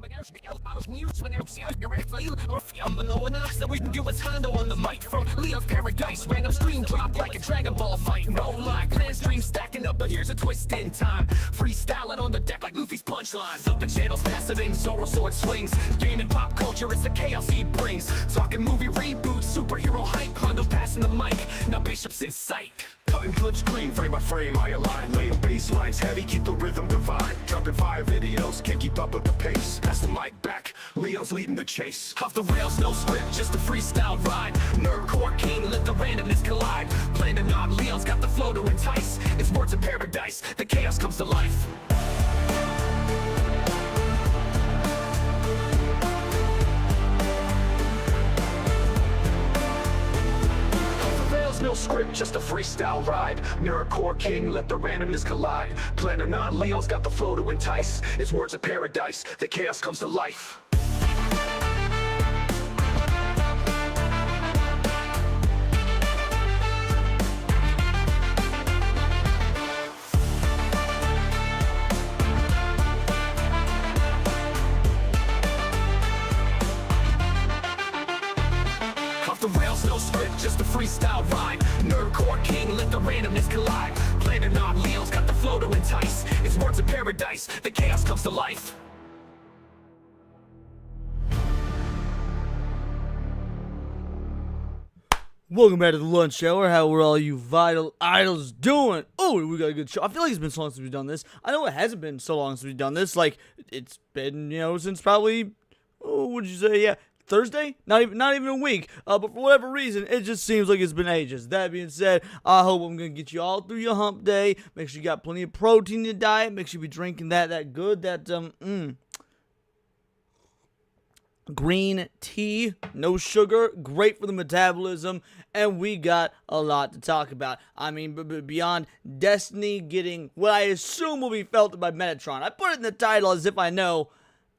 So we can do what's Fandom on the mic from Leo's Paradise. Random stream drop like a Dragon Ball fight. No lie, clan stream stacking up, but here's a twist in time. Freestyling on the deck like Luffy's punchlines. Up the channel's faceting, Zoro sword swings. Gaming pop culture, it's the chaos he brings. Talking movie reboots, superhero hype. Hondo passing the mic, now Bishop's in sight. Cutting clips screen, frame by frame, I align. Laying bass lines heavy, keep the rhythm divine. Dropping 5 videos, can't keep up with the pace. Pass the mic back, Leo's leading the chase. Off the rails, no script, just a freestyle ride. Nerdcore king, let the randomness collide. Planning on Leo's got the flow to entice. It's words of paradise, the chaos comes to life. No script, just a freestyle ride. Nerdcore king, let the randomness collide. Planning on Leo's got the flow to entice. It's words of paradise, the chaos comes to life. The rails, no script, just a freestyle rhyme. Nerdcore king, let the randomness collide. Planning on Leo's got the flow to entice. It's words of paradise, the chaos comes to life. Welcome back to the lunch hour. How are all you vital idols doing? Oh, we got a good show. I feel like it's been so long since we've done this. I know it hasn't been so long since we've done this. Like, it's been, since probably, what would you say? Yeah, Thursday? Not even a week. But for whatever reason, it just seems like it's been ages. That being said, I hope I'm gonna get you all through your hump day. Make sure you got plenty of protein in your diet. Make sure you be drinking that good, green tea, no sugar, great for the metabolism, and we got a lot to talk about. I mean, beyond Destiny getting what I assume will be felt by Metatron. I put it in the title as if I know.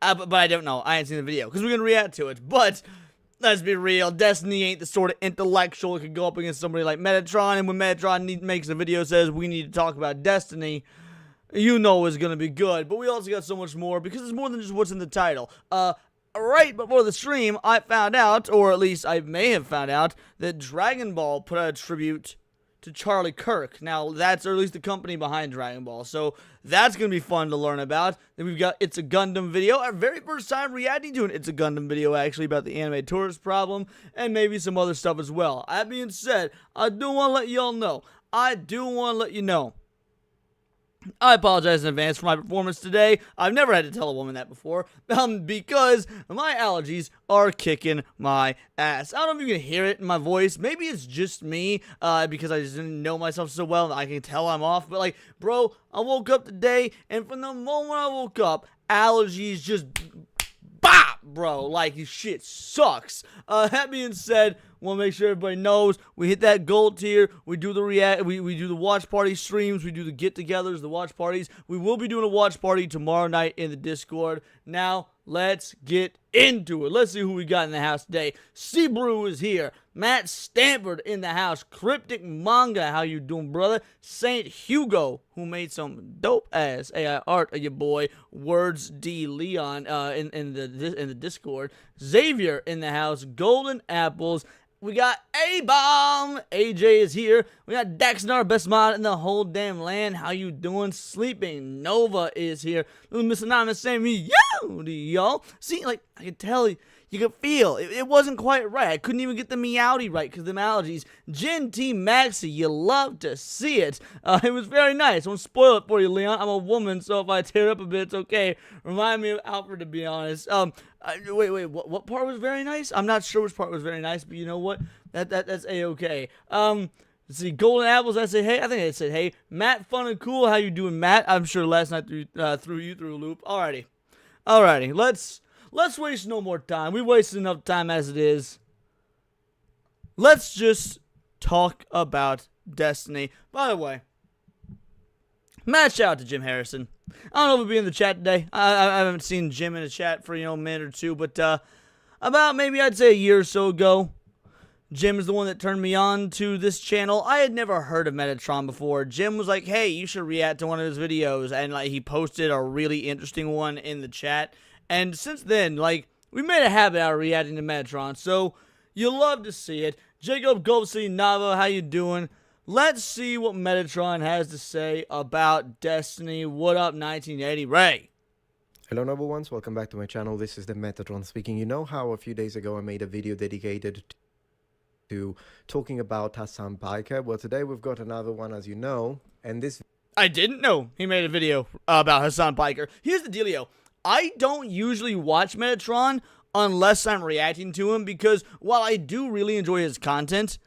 But I don't know. I ain't seen the video because we're gonna react to it. But let's be real, Destiny ain't the sort of intellectual that could go up against somebody like Metatron. And when Metatron makes a video says we need to talk about Destiny, you know it's gonna be good. But we also got so much more because it's more than just what's in the title. Right before the stream, I found out, or at least I may have found out, that Dragon Ball put out a tribute to Charlie Kirk. Now, that's, or at least the company behind Dragon Ball. So, that's going to be fun to learn about. Then we've got It's a Gundam video. Our very first time reacting to an It's a Gundam video, actually, about the anime tourist problem. And maybe some other stuff as well. That being said, I do want to let y'all know. I apologize in advance for my performance today. I've never had to tell a woman that before, because my allergies are kicking my ass. I don't know if you can hear it in my voice. Maybe it's just me, because I just didn't know myself so well and I can tell I'm off. But like, bro, I woke up today, and from the moment I woke up, allergies just bop, bro. Like, shit sucks. That being said, want to make sure everybody knows we hit that gold tier. We do the we do the watch party streams. We do the get-togethers, the watch parties. We will be doing a watch party tomorrow night in the Discord. Now, let's get into it. Let's see who we got in the house today. Seabrew is here. Matt Stanford in the house. Cryptic Manga, how you doing, brother? Saint Hugo, who made some dope-ass AI art of your boy Words D. Leon in the Discord. Xavier in the house. Golden Apples. We got A-Bomb. AJ is here. We got Daxnar, best mod in the whole damn land. How you doing? Sleeping Nova is here. Little Miss Anonymous saying me, y'all. See, like, I can tell you could feel it wasn't quite right. I couldn't even get the meowdy right because of the allergies. Gen T Maxi, you love to see it. It was very nice. I won't spoil it for you, Leon. I'm a woman, so if I tear up a bit, it's okay. Remind me of Alfred, to be honest. Wait, what part was very nice? I'm not sure which part was very nice, but you know what? That's a-okay. Let's see, Golden Apples, I say hey. I think I said hey. Matt, fun and cool. How you doing, Matt? I'm sure last night threw you through a loop. Alrighty. Let's waste no more time. We wasted enough time as it is. Let's just talk about Destiny. By the way, mad shout out to Jim Harrison. I don't know if he'll be in the chat today. I haven't seen Jim in the chat for, a minute or two. But about maybe I'd say a year or so ago, Jim is the one that turned me on to this channel. I had never heard of Metatron before. Jim was like, hey, you should react to one of his videos. And like he posted a really interesting one in the chat. And since then, like, we made a habit out of reacting to Metatron, so you'll love to see it. Jacob Gulpsy Nava, how you doing? Let's see what Metatron has to say about Destiny. What up, 1980 Ray? Hello number ones, welcome back to my channel. This is the Metatron speaking. You know how a few days ago I made a video dedicated to talking about Hassan Piker? Well, today we've got another one, as you know, and this... I didn't know he made a video about Hassan Piker. Here's the dealio. I don't usually watch Metatron unless I'm reacting to him, because while I do really enjoy his content,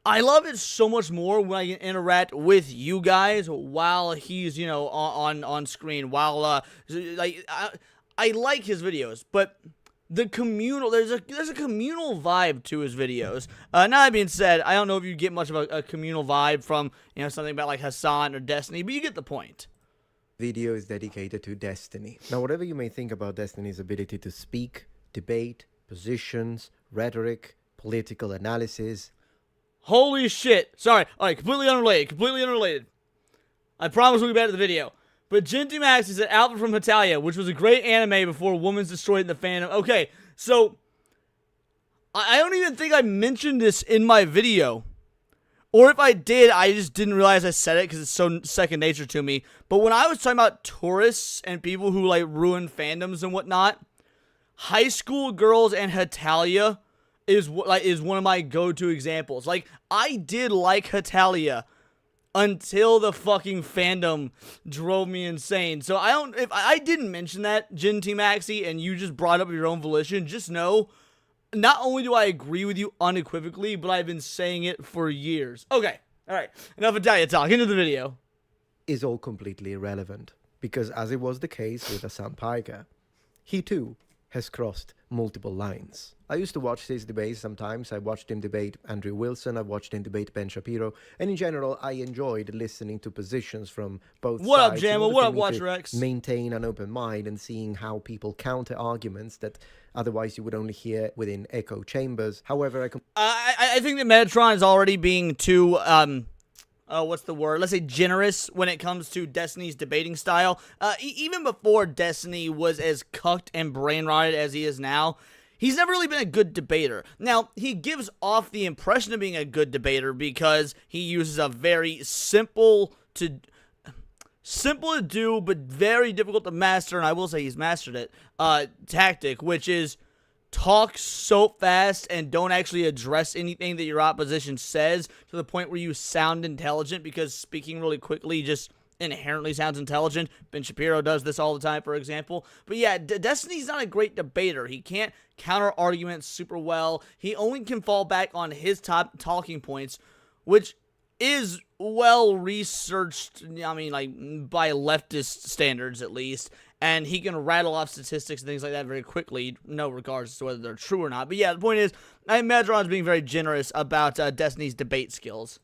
I love it so much more when I can interact with you guys while he's, you know, on screen. While like I like his videos, but the communal there's a communal vibe to his videos. Now that being said, I don't know if you get much of a communal vibe from, you know, something about like Hassan or Destiny, but you get the point. Video is dedicated to Destiny. Now, whatever you may think about Destiny's ability to speak, debate, positions, rhetoric, political analysis. Holy shit. Sorry. Alright, completely unrelated. I promise we'll be back to the video. But Genty Max is an outfit from Hetalia, which was a great anime before Woman's Destroyed in the fandom. Okay, so I don't even think I mentioned this in my video. Or if I did, I just didn't realize I said it because it's so second nature to me. But when I was talking about tourists and people who like ruin fandoms and whatnot, High School Girls and Hetalia is one of my go-to examples. Like, I did like Hetalia until the fucking fandom drove me insane. So if I didn't mention that, Genty Maxi, and you just brought up your own volition, just know, not only do I agree with you unequivocally, but I've been saying it for years. Okay, alright, enough Hetalia talk, into the video. Is all completely irrelevant, because as it was the case with Hassan Piker, he too has crossed multiple lines. I used to watch these debates sometimes. I watched him debate Andrew Wilson, I watched him debate Ben Shapiro, and in general, I enjoyed listening to positions from both sides. What up, Jamma? What up, Watcher X? Maintain an open mind and seeing how people counter arguments that otherwise you would only hear within echo chambers. However, I think that Metatron is already being too, what's the word? Let's say generous when it comes to Destiny's debating style. Even before Destiny was as cucked and brain-rotted as he is now, he's never really been a good debater. Now, he gives off the impression of being a good debater because he uses a very simple to do, but very difficult to master, and I will say he's mastered it, tactic, which is talk so fast and don't actually address anything that your opposition says to the point where you sound intelligent, because speaking really quickly just inherently sounds intelligent. Ben Shapiro does this all the time, for example. But yeah, Destiny's not a great debater. He can't counter arguments super well. He only can fall back on his top talking points, which is well researched, I mean, like, by leftist standards at least, and he can rattle off statistics and things like that very quickly, no regards to whether they're true or not. But yeah, the point is, I think Metatron's being very generous about Destiny's debate skills.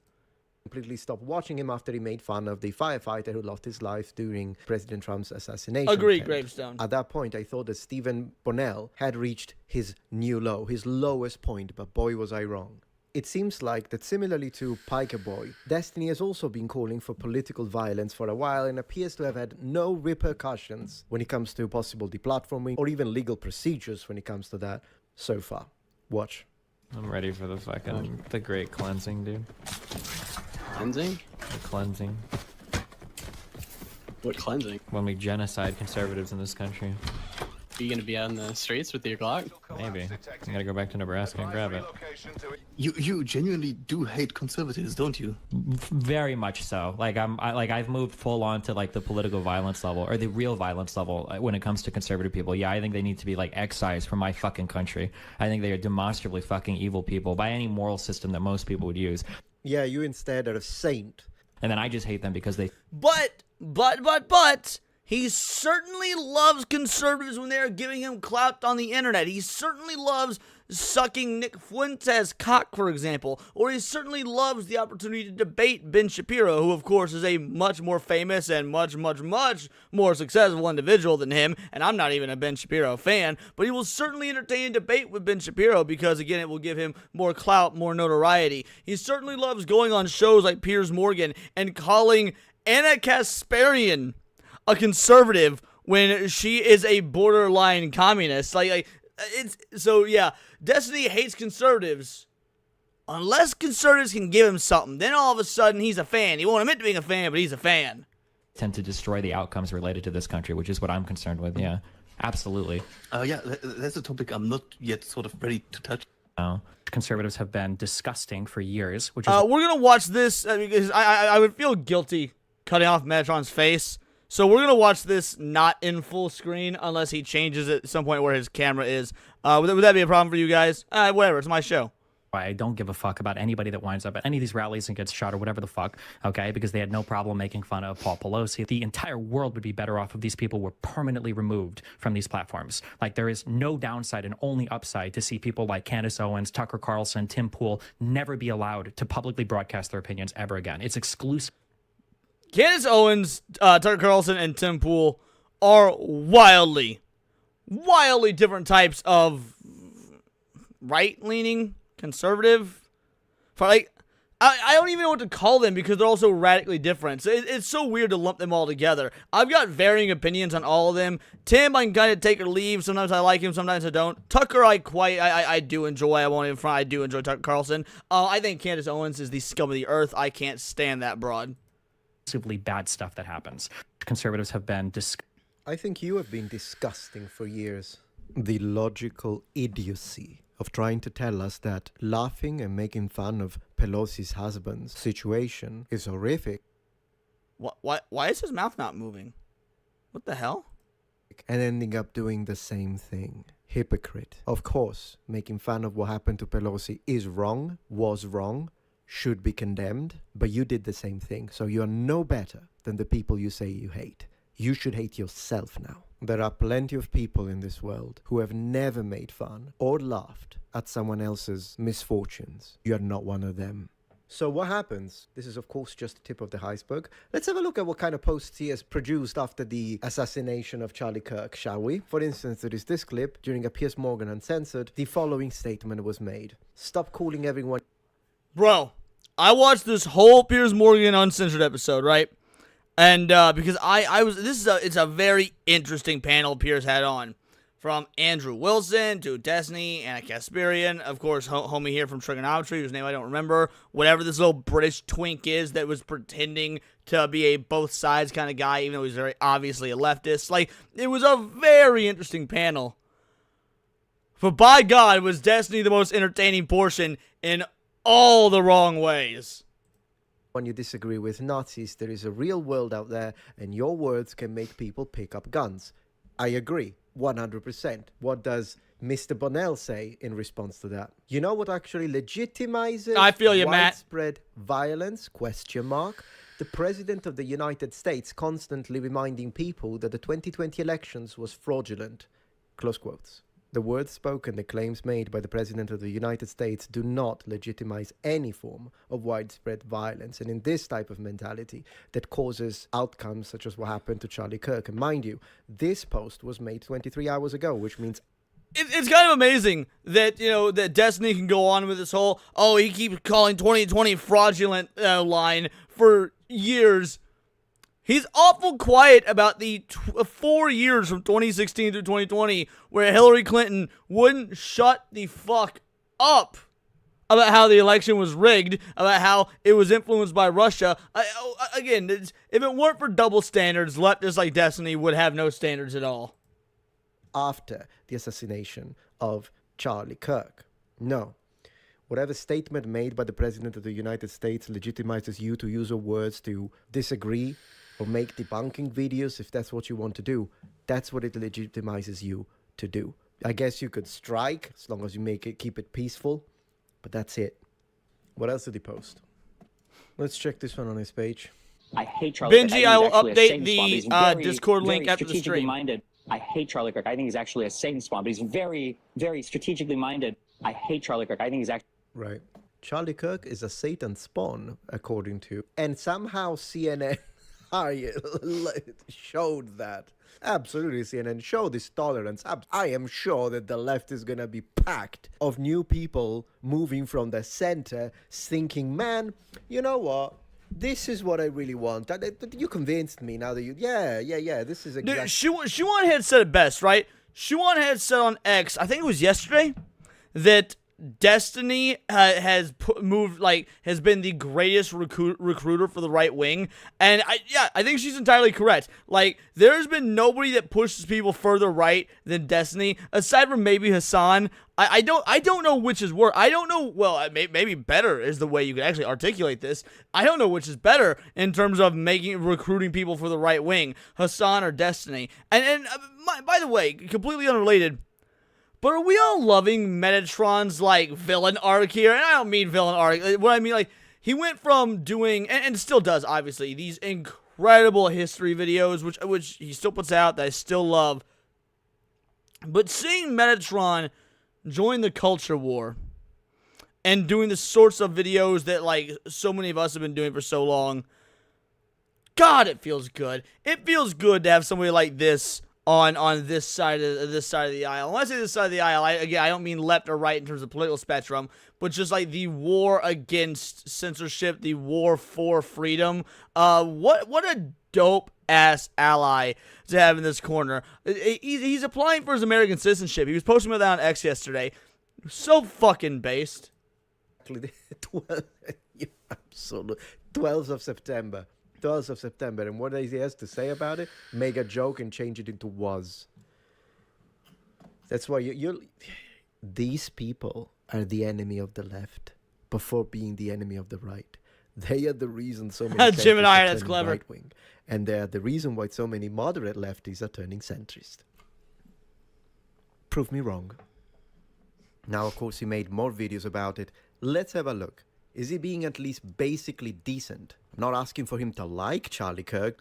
Completely stopped watching him after he made fun of the firefighter who lost his life during President Trump's assassination. Agreed, Gravestone. At that point, I thought that Stephen Bonnell had reached his new low, his lowest point, but boy was I wrong. It seems like that similarly to Piker Boy, Destiny has also been calling for political violence for a while and appears to have had no repercussions when it comes to possible deplatforming or even legal procedures when it comes to that so far. Watch. I'm ready for the great cleansing, dude. Cleansing? The cleansing. What cleansing? When we genocide conservatives in this country. Are you gonna be out in the streets with your Glock? Maybe. I gotta go back to Nebraska and grab it. You genuinely do hate conservatives, don't you? Very much so. Like I've moved full on to like the political violence level, or the real violence level, when it comes to conservative people. Yeah, I think they need to be like excised from my fucking country. I think they are demonstrably fucking evil people by any moral system that most people would use. Yeah, you instead are a saint. And then I just hate them because they... But, he certainly loves conservatives when they're giving him clout on the internet. He certainly loves sucking Nick Fuentes' cock, for example. Or he certainly loves the opportunity to debate Ben Shapiro, who, of course, is a much more famous and much more successful individual than him. And I'm not even a Ben Shapiro fan. But he will certainly entertain a debate with Ben Shapiro because, again, it will give him more clout, more notoriety. He certainly loves going on shows like Piers Morgan and calling Anna Kasparian a conservative when she is a borderline communist. Like it's so yeah. Destiny hates conservatives. Unless conservatives can give him something, then all of a sudden he's a fan. He won't admit to being a fan, but he's a fan. Tend to destroy the outcomes related to this country, which is what I'm concerned with. Yeah, absolutely. Yeah, that's a topic I'm not yet sort of ready to touch. Conservatives have been disgusting for years, which is We're gonna watch this because I would feel guilty cutting off Metatron's face. So we're gonna watch this not in full screen unless he changes it at some point where his camera is. Would that be a problem for you guys? Whatever, it's my show. why I don't give a fuck about anybody that winds up at any of these rallies and gets shot or whatever the fuck, okay? Because they had no problem making fun of Paul Pelosi. The entire world would be better off if these people were permanently removed from these platforms. Like, there is no downside and only upside to see people like Candace Owens, Tucker Carlson, Tim Pool never be allowed to publicly broadcast their opinions ever again. It's exclusive. Candace Owens, Tucker Carlson, and Tim Pool are wildly different types of right-leaning, conservative. I don't even know what to call them because they're all so radically different. So it's so weird to lump them all together. I've got varying opinions on all of them. Tim, I can kind of take or leave. Sometimes I like him, sometimes I don't. Tucker, I do enjoy. I won't even front. I do enjoy Tucker Carlson. I think Candace Owens is the scum of the earth. I can't stand that broad. Bad stuff that happens. Conservatives have been I think you have been disgusting for years. The logical idiocy of trying to tell us that laughing and making fun of Pelosi's husband's situation is horrific. Why is his mouth not moving? What the hell? And ending up doing the same thing. Hypocrite. Of course, making fun of what happened to Pelosi is wrong, was wrong, should be condemned, but you did the same thing, so you are no better than the people you say you hate. You should hate yourself now. There are plenty of people in this world who have never made fun or laughed at someone else's misfortunes. You are not one of them. So what happens? This is of course just the tip of the iceberg. Let's have a look at what kind of posts he has produced after the assassination of Charlie Kirk, shall we? For instance, there is this clip. During a Piers Morgan Uncensored, the following statement was made. Stop calling everyone... Bro, I watched this whole Piers Morgan Uncensored episode, right? And because it's a very interesting panel Piers had on. From Andrew Wilson to Destiny, Anna Kasparian, of course, homie here from Trigonometry, whose name I don't remember. Whatever this little British twink is that was pretending to be a both sides kind of guy, even though he's very obviously a leftist. Like, it was a very interesting panel. But by God, was Destiny the most entertaining portion in all the wrong ways. When you disagree with Nazis, there is a real world out there, and your words can make people pick up guns. I agree, 100%. What does Mr. Bonnell say in response to that? You know what actually legitimizes I feel you, Matt. widespread violence? Question mark. The President of the United States constantly reminding people that the 2020 elections was fraudulent. Close quotes. The words spoken, the claims made by the President of the United States do not legitimize any form of widespread violence. And in this type of mentality that causes outcomes such as what happened to Charlie Kirk. And mind you, this post was made 23 hours ago, which means... It's kind of amazing that, that Destiny can go on with this whole, he keeps calling 2020 fraudulent line for years. He's awful quiet about the 4 years from 2016 through 2020 where Hillary Clinton wouldn't shut the fuck up about how the election was rigged, about how it was influenced by Russia. Again, if it weren't for double standards, leftists like Destiny would have no standards at all. After the assassination of Charlie Kirk. No. Whatever statement made by the President of the United States legitimizes you to use your words to disagree or make debunking videos, if that's what you want to do. That's what it legitimizes you to do. I guess you could strike, as long as you keep it peaceful, but that's it. What else did he post? Let's check this one on his page. I hate Charlie Kirk. Benji, I will update the Discord link after the stream. Minded. I hate Charlie Kirk. I think he's actually a Satan spawn, but he's very, very strategically minded. I hate Charlie Kirk. I think he's actually... Right. Charlie Kirk is a Satan spawn, according to... And somehow CNN... showed that. Absolutely, CNN showed this tolerance. I am sure that the left is gonna be packed of new people moving from the center thinking, man, you know what? This is what I really want. You convinced me now that you... Yeah. This is Dude, exactly... Shuan had said it best, right? Shuan had said on X, I think it was yesterday, that Destiny has been the greatest recruiter for the right wing, and I think she's entirely correct. Like, there's been nobody that pushes people further right than Destiny, aside from maybe Hassan. I don't know which is worse. I don't know. Well, maybe better is the way you could actually articulate this. I don't know which is better in terms of recruiting people for the right wing, Hassan or Destiny. And by the way, completely unrelated. But are we all loving Metatron's, like, villain arc here? And I don't mean villain arc. What I mean, like, he went from doing, and still does, obviously, these incredible history videos, which he still puts out, that I still love. But seeing Metatron join the culture war and doing the sorts of videos that, like, so many of us have been doing for so long, God, it feels good. It feels good to have somebody like this on this side of the aisle. When I say this side of the aisle, I don't mean left or right in terms of political spectrum, but just like the war against censorship, the war for freedom. What a dope ass ally to have in this corner. He's applying for his American citizenship. He was posting about that on X yesterday. So fucking based. 12th of September. 12th of September, and what he has to say about it, make a joke and change it into was. That's why these people are the enemy of the left before being the enemy of the right. They are the reason so many Jim and I, are that's turning clever. right wing, and they are the reason why so many moderate lefties are turning centrist. Prove me wrong. Now, of course, he made more videos about it. Let's have a look. Is he being at least basically decent? I'm not asking for him to like Charlie Kirk.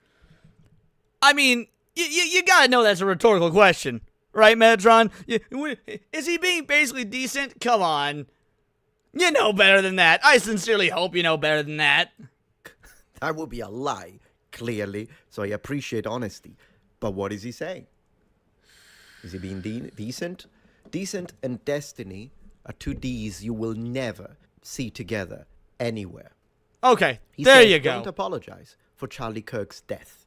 I mean, you gotta know that's a rhetorical question, right, Metatron? Is he being basically decent? Come on. You know better than that. I sincerely hope you know better than that. That would be a lie, clearly, so I appreciate honesty. But what is he saying? Is he being decent? Decent and Destiny are two Ds you will never see together anywhere. Okay, He there said, you go. Don't apologize for Charlie Kirk's death.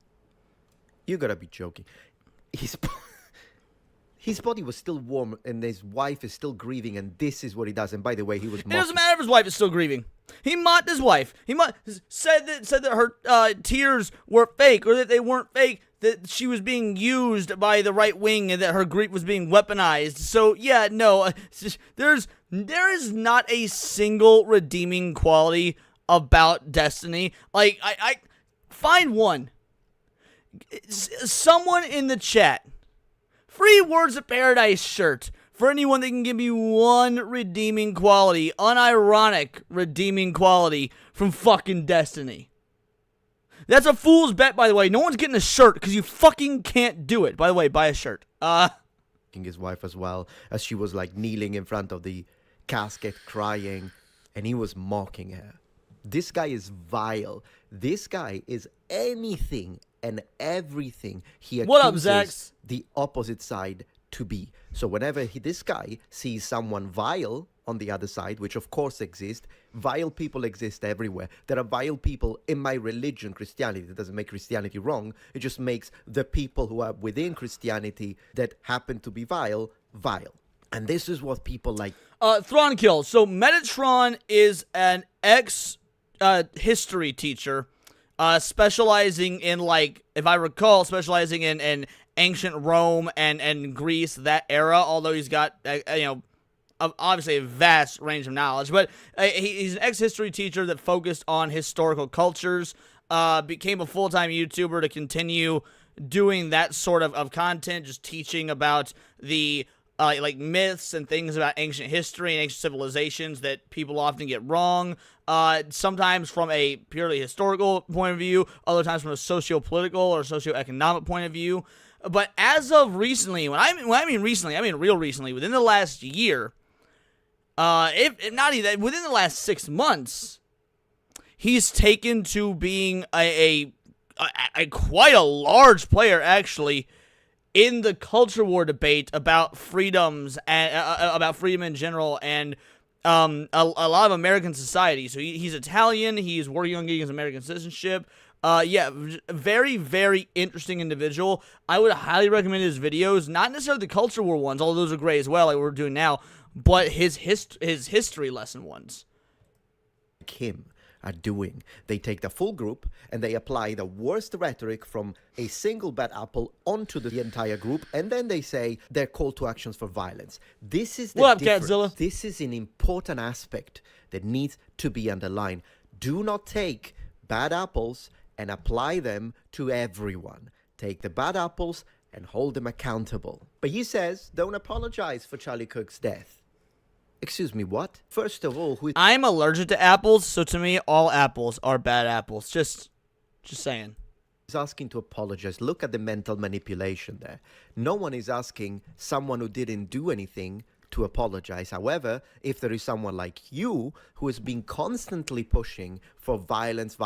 You gotta be joking. His body was still warm, and his wife is still grieving, and this is what he does. And by the way, he was. It doesn't matter if his wife is still grieving. He mocked his wife. He said that her tears were fake, or that they weren't fake. That she was being used by the right wing, and that her grief was being weaponized. So yeah, no, there is not a single redeeming quality about Destiny. Like I find one. Someone in the chat. Free Words of Paradise shirt for anyone that can give me one redeeming quality, unironic redeeming quality from fucking Destiny. That's a fool's bet, by the way. No one's getting a shirt because you fucking can't do it. By the way, buy a shirt. His wife as well, as she was like kneeling in front of the casket crying, and he was mocking her. This guy is vile. This guy is anything and everything he accuses What up, Zax? The opposite side to be. So whenever this guy sees someone vile on the other side, which of course exists, vile people exist everywhere. There are vile people in my religion, Christianity. That doesn't make Christianity wrong. It just makes the people who are within Christianity that happen to be vile, vile. And this is what people like. Thrawn Kill. So Metatron is an history teacher, specializing in, like, if I recall, specializing in ancient Rome and Greece, that era, although he's got, obviously a vast range of knowledge. But he's an ex-history teacher that focused on historical cultures, became a full-time YouTuber to continue doing that sort of content, just teaching about the like myths and things about ancient history and ancient civilizations that people often get wrong. Sometimes from a purely historical point of view, other times from a socio-political or socio-economic point of view. But as of recently, when I mean recently, I mean real recently, within the last year, if not even within the last 6 months, he's taken to being a quite a large player, actually, in the culture war debate about freedoms and about freedom in general, and a lot of American society. So he's Italian. He's working on getting his American citizenship. Yeah, very, very interesting individual. I would highly recommend his videos. Not necessarily the culture war ones, although those are great as well, like we're doing now, but his history lesson ones. Him are doing. They take the full group and they apply the worst rhetoric from a single bad apple onto the entire group, and then they say their call to actions for violence. This is the What up, difference. Catzilla? This is an important aspect that needs to be underlined. Do not take bad apples and apply them to everyone. Take the bad apples and hold them accountable. But he says, don't apologize for Charlie Kirk's death. Excuse me, what? First of all, who is I'm allergic to apples, so to me, all apples are bad apples. Just saying. asking to apologize? Look at the mental manipulation there. No one is asking someone who didn't do anything to apologize. However, if there is someone like you who has been constantly pushing for violence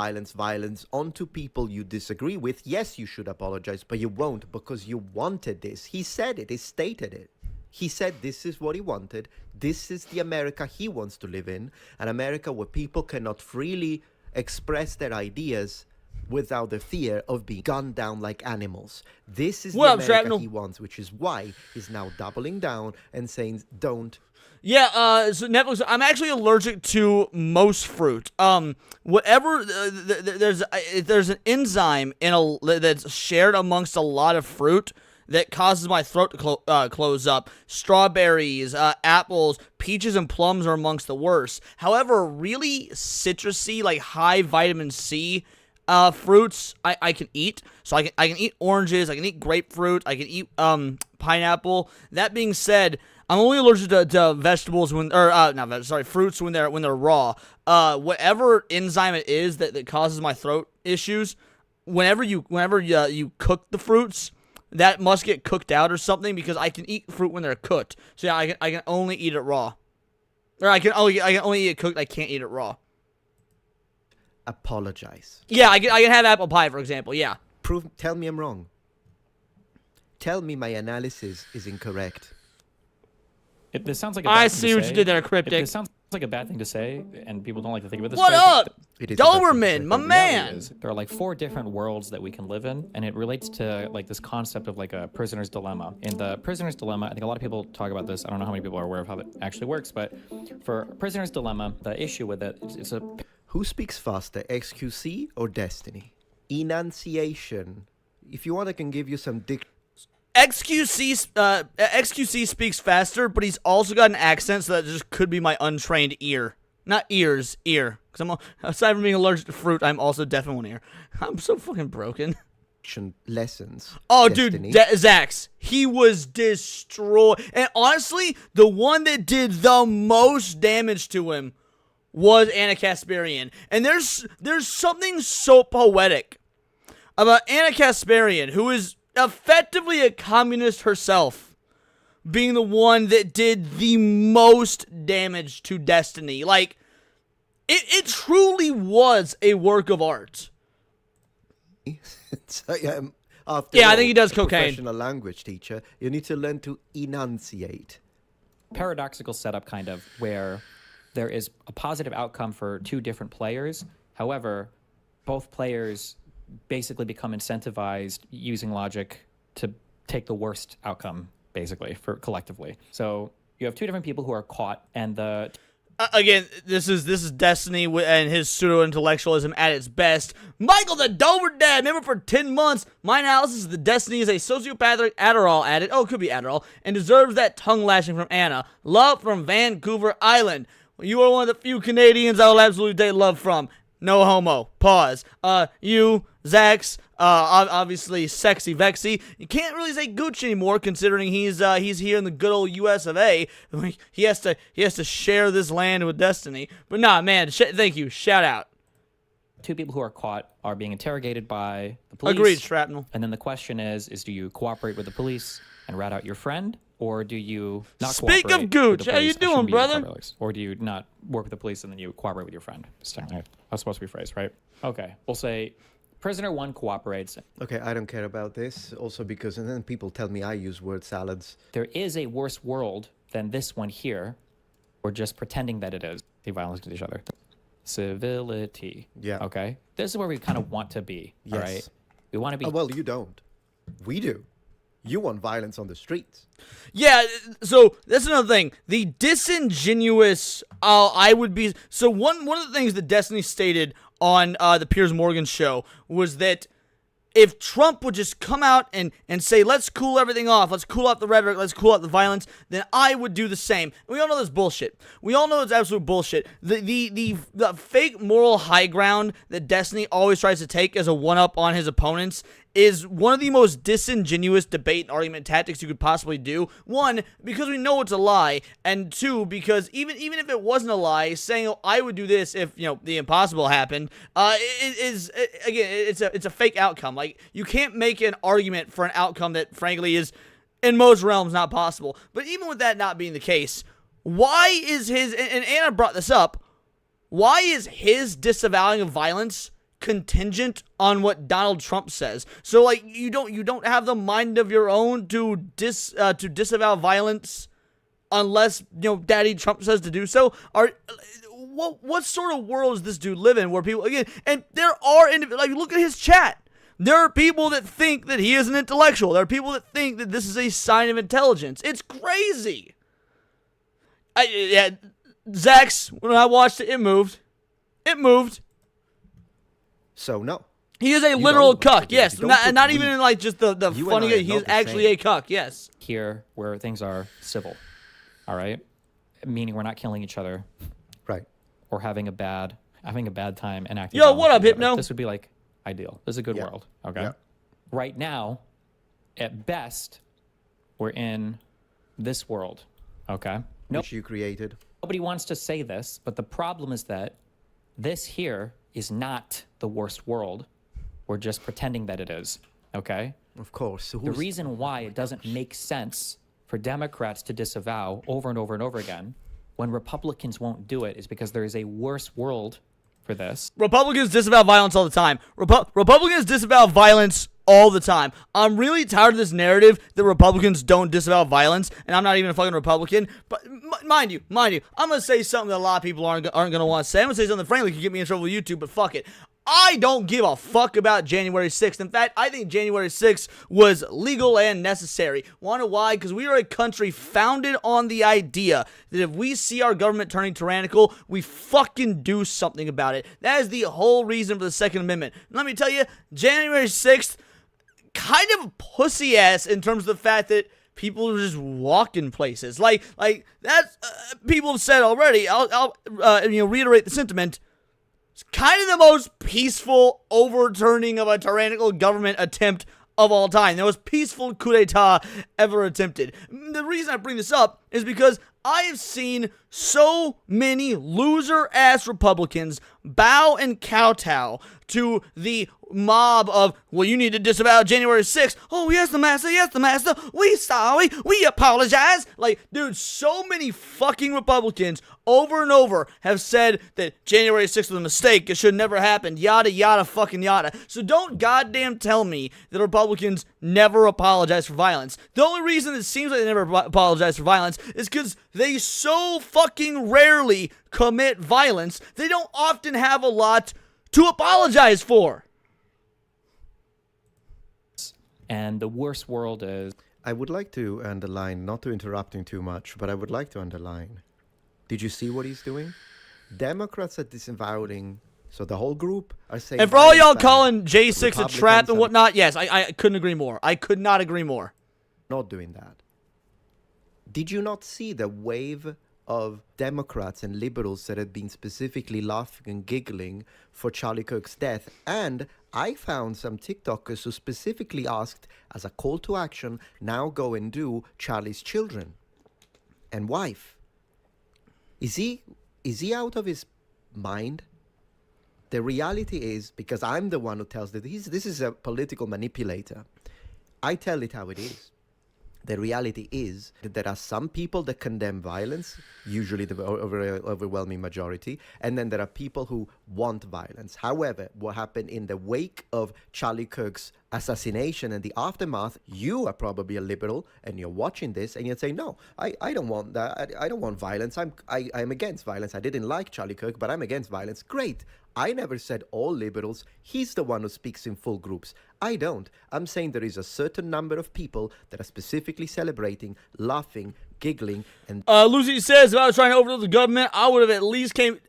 onto people you disagree with, yes, you should apologize, but you won't because you wanted this. He said it. He stated it. He said this is what he wanted. This is the America he wants to live in, an America where people cannot freely express their ideas without the fear of being gunned down like animals. This is the America he wants, which is why he's now doubling down and saying, don't. Yeah, so Netflix, I'm actually allergic to most fruit. Whatever, there's an enzyme that's shared amongst a lot of fruit that causes my throat to close up. Strawberries, apples, peaches, and plums are amongst the worst. However, really citrusy, like high vitamin C fruits I can eat. So I can eat oranges, I can eat grapefruit, I can eat pineapple. That being said, I'm only allergic to vegetables fruits when they're raw. Whatever enzyme it is that causes my throat issues, whenever you cook the fruits, that must get cooked out or something, because I can eat fruit when they're cooked. So yeah, I can only eat it raw. Or I can only eat it cooked, I can't eat it raw. Apologize. Yeah, I can have apple pie, for example, yeah. Tell me I'm wrong. Tell me my analysis is incorrect. This sounds like a bad thing to see what you say. did there, Cryptic. It sounds like a bad thing to say, and people don't like to think of it this What way. up? It is Doberman, my The reality man! is, there are like 4 different worlds that we can live in, and it relates to like this concept of like a prisoner's dilemma. In the prisoner's dilemma, I think a lot of people talk about this. I don't know how many people are aware of how it actually works, but for prisoner's dilemma, the issue with it, it's a... Who speaks faster, XQC or Destiny? Enunciation. If you want, I can give you some XQC speaks faster, but he's also got an accent, so that just could be my untrained ear. Not ears, ear. Because aside from being allergic to fruit, I'm also deaf in one ear. I'm so fucking broken. lessons. Oh, Destiny. dude, Zax, he was destroyed. And honestly, the one that did the most damage to him was Anna Kasparian. And there's something so poetic about Anna Kasparian, who is effectively a communist herself, being the one that did the most damage to Destiny. Like, it truly was a work of art. So, I think he does cocaine. Professional language teacher, you need to learn to enunciate. paradoxical setup kind of where there is a positive outcome for 2 different players. However, both players basically become incentivized using logic to take the worst outcome, basically, for collectively. So you have 2 different people who are caught, and the... Again, this is Destiny and his pseudo-intellectualism at its best. Michael the Dover Dad, member for 10 months. My analysis is that Destiny is a sociopathic Adderall addict. Oh, it could be Adderall. And deserves that tongue lashing from Anna. Love from Vancouver Island. You are one of the few Canadians I will absolutely date love from. No homo. Pause. You, Zax, obviously Sexy Vexy. You can't really say Gooch anymore, considering he's here in the good old U.S. of A. He has to share this land with Destiny. But nah, man, thank you. Shout out. 2 people who are caught are being interrogated by the police. Agreed, Shrapnel. And then the question is do you cooperate with the police and rat out your friend? Or do you not Speak cooperate of Gooch, with the how you police? doing, brother? Or do you not work with the police and then you cooperate with your friend? That's supposed to be phrased, right? Okay, we'll say prisoner 1 cooperates. Okay, I don't care about this. Also because, and then people tell me I use word salads. There is a worse world than this one here, We're just pretending that it is the violence against each other. Civility. Yeah. Okay. This is where we kind of want to be. Yes. All right. We want to be. Oh, well, you don't. We do. You want violence on the streets. Yeah, so that's another thing. The disingenuous, I would be. So one of the things that Destiny stated on the Piers Morgan show was that if Trump would just come out and say, let's cool everything off, let's cool off the rhetoric, let's cool off the violence, then I would do the same. And we all know that's bullshit. We all know it's absolute bullshit. The fake moral high ground that Destiny always tries to take as a one-up on his opponents is one of the most disingenuous debate and argument tactics you could possibly do. One, because we know it's a lie, and two, because even if it wasn't a lie, saying, oh, I would do this if, the impossible happened, it's a fake outcome. Like, you can't make an argument for an outcome that, frankly, is, in most realms, not possible. But even with that not being the case, why is his, and Anna brought this up, why is his disavowing of violence contingent on what Donald Trump says? So, like, you don't have the mind of your own to disavow violence unless Daddy Trump says to do so. What sort of world does this dude live in where people, again, and there are like, look at his chat. There are people that think that he is an intellectual. There are people that think that this is a sign of intelligence. It's crazy. Zax, when I watched it, it moved. So, no. He is a You literal don't want cuck, to do- yes. you don't Not put even we- in like just the You and funny. I are He not is the actually same. a cuck, yes. here where things are civil. All right. Meaning we're not killing each other Right. or having a bad time and acting. Yo, violently what up, with each other. Hypno? This would be like ideal. This is a good Yeah. world. Okay. Yeah. Right now, at best, we're in this world. Okay. Which you created. Nobody wants to say this, but the problem is that this here is not the worst world. We're just pretending that it is. Okay. Of course. So The who's- reason why it doesn't make sense for Democrats to disavow over and over and over again when Republicans won't do it is because there is a worse world for this. Republicans disavow violence all the time. Republicans disavow violence all the time. I'm really tired of this narrative that Republicans don't disavow violence, and I'm not even a fucking Republican. But mind you, I'm gonna say something that a lot of people aren't gonna want to say. I'm gonna say something frankly could get me in trouble with YouTube, but fuck it. I don't give a fuck about January 6th. In fact, I think January 6th was legal and necessary. Want to know why? Because we are a country founded on the idea that if we see our government turning tyrannical, we fucking do something about it. That is the whole reason for the Second Amendment. And let me tell you, January 6th, kind of pussy ass in terms of the fact that people are just walking places. Like that's people have said already. I'll reiterate the sentiment. It's kind of the most peaceful overturning of a tyrannical government attempt of all time. The most peaceful coup d'etat ever attempted. The reason I bring this up is because I have seen so many loser-ass Republicans bow and kowtow to the mob of, well, you need to disavow January 6th. Oh, yes, the master, we sorry, we apologize. Like, dude, so many fucking Republicans over and over have said that January 6th was a mistake, it should never happen, yada, yada, fucking yada. So don't goddamn tell me that Republicans never apologize for violence. The only reason it seems like they never apologize for violence is because they so fucking rarely commit violence, they don't often have a lot to apologize for. And the worst world is I would like to underline, not to interrupt him too much, but I would like to underline. Did you see what he's doing? Democrats are disavowing, so the whole group are saying... And for all y'all violence calling bad. J6 a Republicans trap and are whatnot, yes, I couldn't agree more. I could not agree more. not doing that. Did you not see the wave of Democrats and liberals that had been specifically laughing and giggling for Charlie Kirk's death? And I found some TikTokers who specifically asked, as a call to action, now go and do Charlie's children and wife. Is he out of his mind? The reality is, because I'm the one who tells that this is a political manipulator, I tell it how it is. The reality is that there are some people that condemn violence, usually the overwhelming majority, and then there are people who want violence. However, what happened in the wake of Charlie Kirk's assassination and the aftermath, you are probably a liberal and you're watching this and you're saying, no, I don't want that. I don't want violence. I'm against violence. I didn't like Charlie Kirk, but I'm against violence. Great. I never said all liberals. He's the one who speaks in full groups. I don't. I'm saying there is a certain number of people that are specifically celebrating, laughing, giggling, and Lucy says, if I was trying to overthrow the government, I would have at least came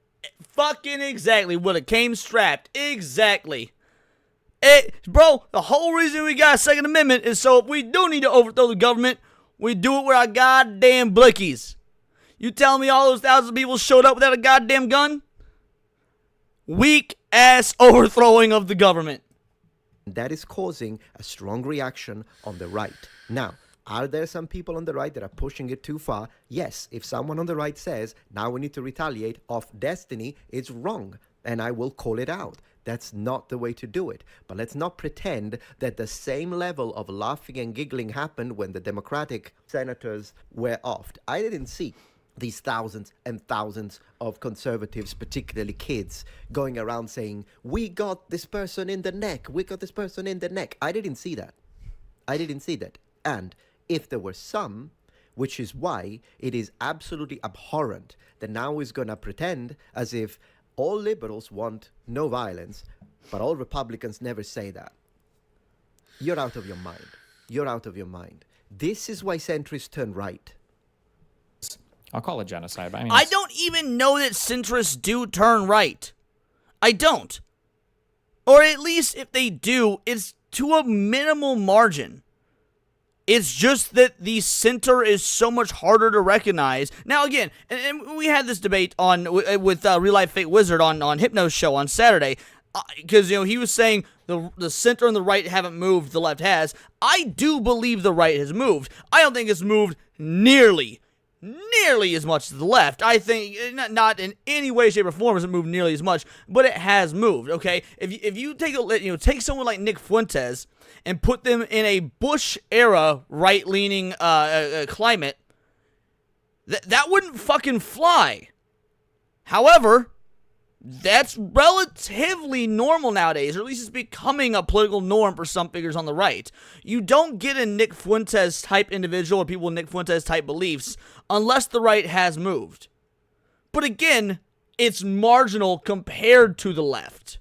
fucking exactly would have came strapped. Exactly. Bro, the whole reason we got a Second Amendment is so if we do need to overthrow the government, we do it with our goddamn blickies. You tell me all those thousands of people showed up without a goddamn gun? Weak ass overthrowing of the government. that is causing a strong reaction on the right. Now, are there some people on the right that are pushing it too far? Yes. If someone on the right says, now we need to retaliate off Destiny, it's wrong. And I will call it out. That's not the way to do it. But let's not pretend that the same level of laughing and giggling happened when the Democratic senators were offed. I didn't see these thousands and thousands of conservatives, particularly kids, going around saying, we got this person in the neck, we got this person in the neck. I didn't see that. I didn't see that. And if there were some, which is why it is absolutely abhorrent that now is going to pretend as if all liberals want no violence, but all Republicans never say that. You're out of your mind. You're out of your mind. This is why centrists turn right. I'll call it genocide. But I don't even know that centrists do turn right. I don't. Or at least if they do, it's to a minimal margin. It's just that the center is so much harder to recognize. Now, again, and we had this debate on with Real Life Fake Wizard on Hypno's show on Saturday, because he was saying the center and the right haven't moved, the left has. I do believe the right has moved. I don't think it's moved nearly as much as the left. I think not in any way, shape, or form has it moved nearly as much, but it has moved. Okay, if you take someone like Nick Fuentes and put them in a Bush era right-leaning climate, that wouldn't fucking fly. However, that's relatively normal nowadays, or at least it's becoming a political norm for some figures on the right. You don't get a Nick Fuentes type individual or people with Nick Fuentes type beliefs unless the right has moved. But again, it's marginal compared to the left.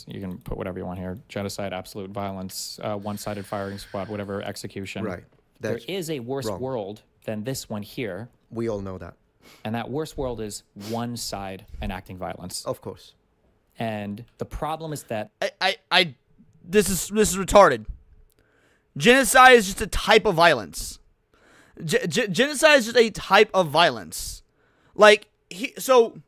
You can put whatever you want here. Genocide, absolute violence, one-sided firing squad, whatever, execution. Right. There is a worse wrong. world than this one here. We all know that. And that worse world is one side enacting violence. Of course. And the problem is that This is retarded. Genocide is just a type of violence. Genocide is just a type of violence. So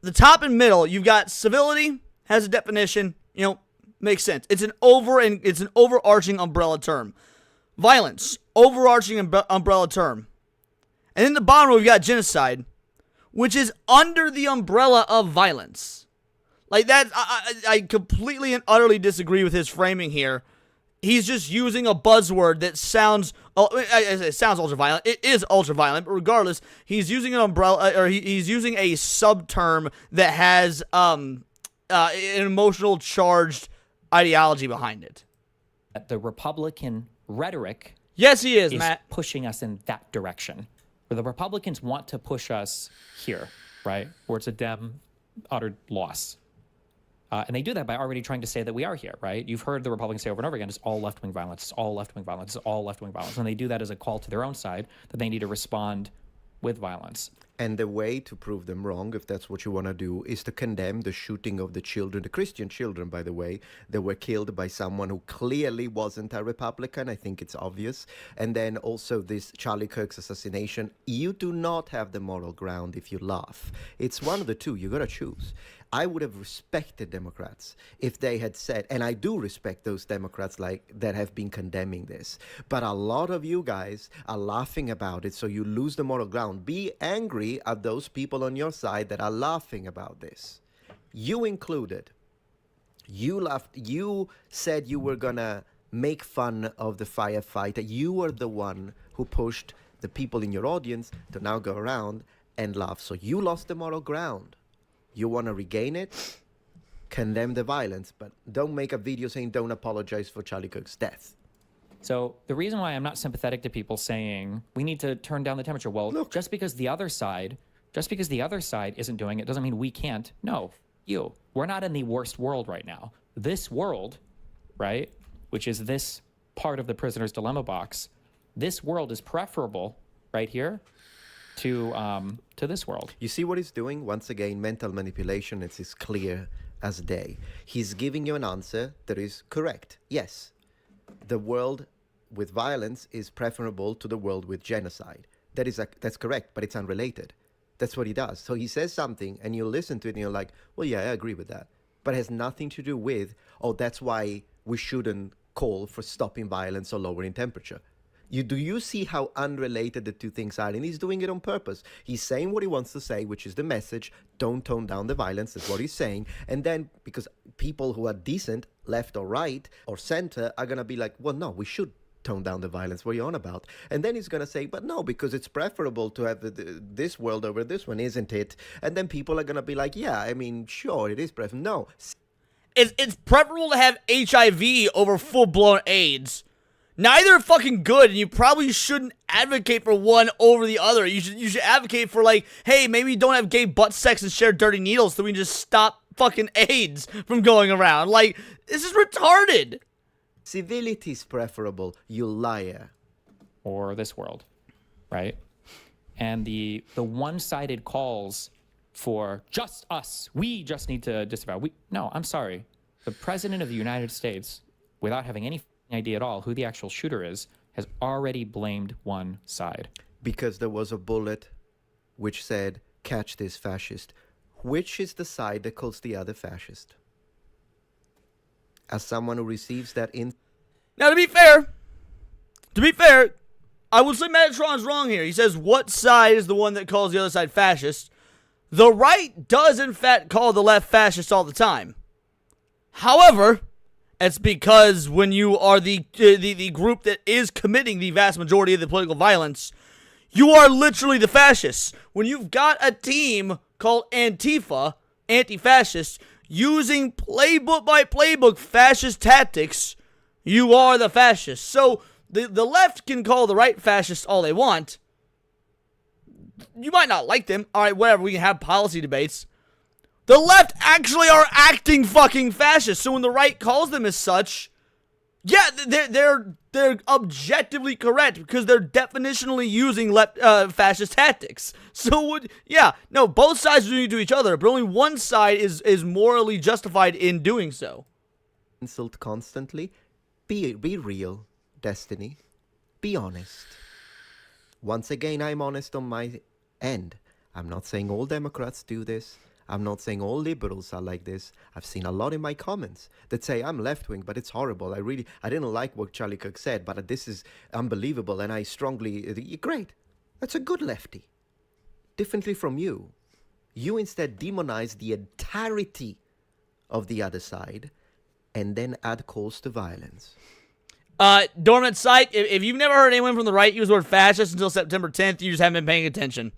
the top and middle, you've got civility has a definition. Makes sense. It's an overarching umbrella term. Violence, overarching umbrella term. And in the bottom, we've got genocide, which is under the umbrella of violence. Like that, I completely and utterly disagree with his framing here. He's just using a buzzword that sounds, it sounds ultra-violent. It is ultra-violent, but regardless, he's using an umbrella, or he's using a sub-term that has an emotional charged ideology behind it. the Republican rhetoric Yes, he is, is Matt. pushing us in that direction. Where the Republicans want to push us here, right? Where it's a Dem utter loss. And they do that by already trying to say that we are here, right? You've heard the Republicans say over and over again, it's all left-wing violence, it's all left-wing violence, it's all left-wing violence. And they do that as a call to their own side that they need to respond with violence. And the way to prove them wrong, if that's what you want to do, is to condemn the shooting of the children, the Christian children, by the way, that were killed by someone who clearly wasn't a Republican. I think it's obvious. And then also this Charlie Kirk's assassination. You do not have the moral ground if you laugh. It's one of the two. You got to choose. I would have respected Democrats if they had said, and I do respect those Democrats that have been condemning this, but a lot of you guys are laughing about it, so you lose the moral ground. Be angry at those people on your side that are laughing about this. You included. You laughed. You said you were gonna make fun of the firefighter. You were the one who pushed the people in your audience to now go around and laugh. So you lost the moral ground. You want to regain it? Condemn the violence, but don't make a video saying don't apologize for Charlie Kirk's death. So the reason why I'm not sympathetic to people saying we need to turn down the temperature, well, Look. just because the other side isn't doing it doesn't mean we can't. No, we're not in the worst world right now. This world, right, which is this part of the prisoner's dilemma box, this world is preferable right here to this world. You see what he's doing? Once again, mental manipulation. It's as clear as day. He's giving you an answer that is correct. Yes, the world with violence is preferable to the world with genocide. That's correct, but it's unrelated. That's what he does. So he says something, and you listen to it, and you're like, well, yeah, I agree with that. But it has nothing to do with, oh, that's why we shouldn't call for stopping violence or lowering temperature. Do you see how unrelated the two things are? And he's doing it on purpose. He's saying what he wants to say, which is the message, don't tone down the violence. That's what he's saying. And then, because people who are decent, left or right or center, are going to be like, well, no, we should tone down the violence. What are you on about? And then he's going to say, but no, because it's preferable to have this world over this one, isn't it? And then people are going to be like, yeah, I mean, sure, it is preferable. No. It's preferable to have HIV over full-blown AIDS. Neither are fucking good, and you probably shouldn't advocate for one over the other. You should advocate for, like, hey, maybe don't have gay butt sex and share dirty needles so we can just stop fucking AIDS from going around. Like, this is retarded. Civility is preferable, you liar. Or this world, right? And the one-sided calls for just us, we just need to disavow. No, I'm sorry. The President of the United States, without having any idea at all who the actual shooter is, has already blamed one side. Because there was a bullet which said, catch this fascist. Which is the side that calls the other fascist? As someone who receives that in... Now, to be fair, I will say Metatron's wrong here. He says, what side is the one that calls the other side fascist? The right does, in fact, call the left fascist all the time. However, it's because when you are the group that is committing the vast majority of the political violence, you are literally the fascists. When you've got a team called Antifa, anti-fascists, using playbook by playbook fascist tactics, you are the fascists. So the left can call the right fascists all they want. You might not like them. All right, whatever. We can have policy debates. The left actually are acting fucking fascist. So when the right calls them as such, yeah, they're objectively correct because they're definitionally using fascist tactics. So yeah, no, both sides are doing it to each other, but only one side is morally justified in doing so. Insult constantly. Be real, Destiny. Be honest. Once again, I'm honest on my end. I'm not saying all Democrats do this. I'm not saying all liberals are like this. I've seen a lot in my comments that say I'm left-wing, but it's horrible. I didn't like what Charlie Kirk said, but this is unbelievable, and I strongly... Great. That's a good lefty. Differently from you. You instead demonize the entirety of the other side and then add calls to violence. Dormant site, if you've never heard anyone from the right use the word fascist until September 10th, you just haven't been paying attention.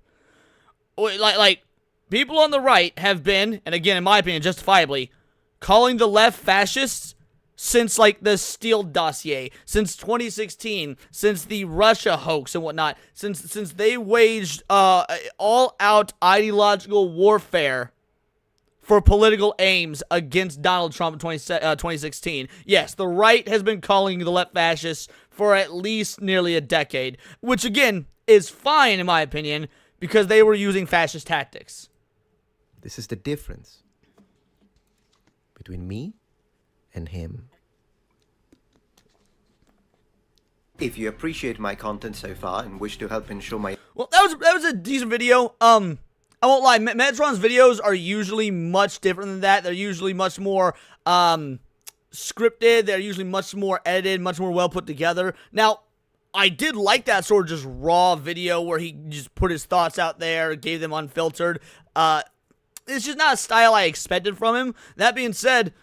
Like people on the right have been, and again, in my opinion, justifiably, calling the left fascists since, like, the Steele dossier, since 2016, since the Russia hoax and whatnot, since they waged all-out ideological warfare for political aims against Donald Trump in 2016. Yes, the right has been calling the left fascists for at least nearly a decade, which, again, is fine, in my opinion, because they were using fascist tactics. This is the difference between me and him. If you appreciate my content so far and wish to help ensure my... Well, that was a decent video. I won't lie, Metatron's videos are usually much different than that. They're usually much more scripted. They're usually much more edited, much more well put together. Now, I did like that sort of just raw video where he just put his thoughts out there, gave them unfiltered. It's just not a style I expected from him. That being said,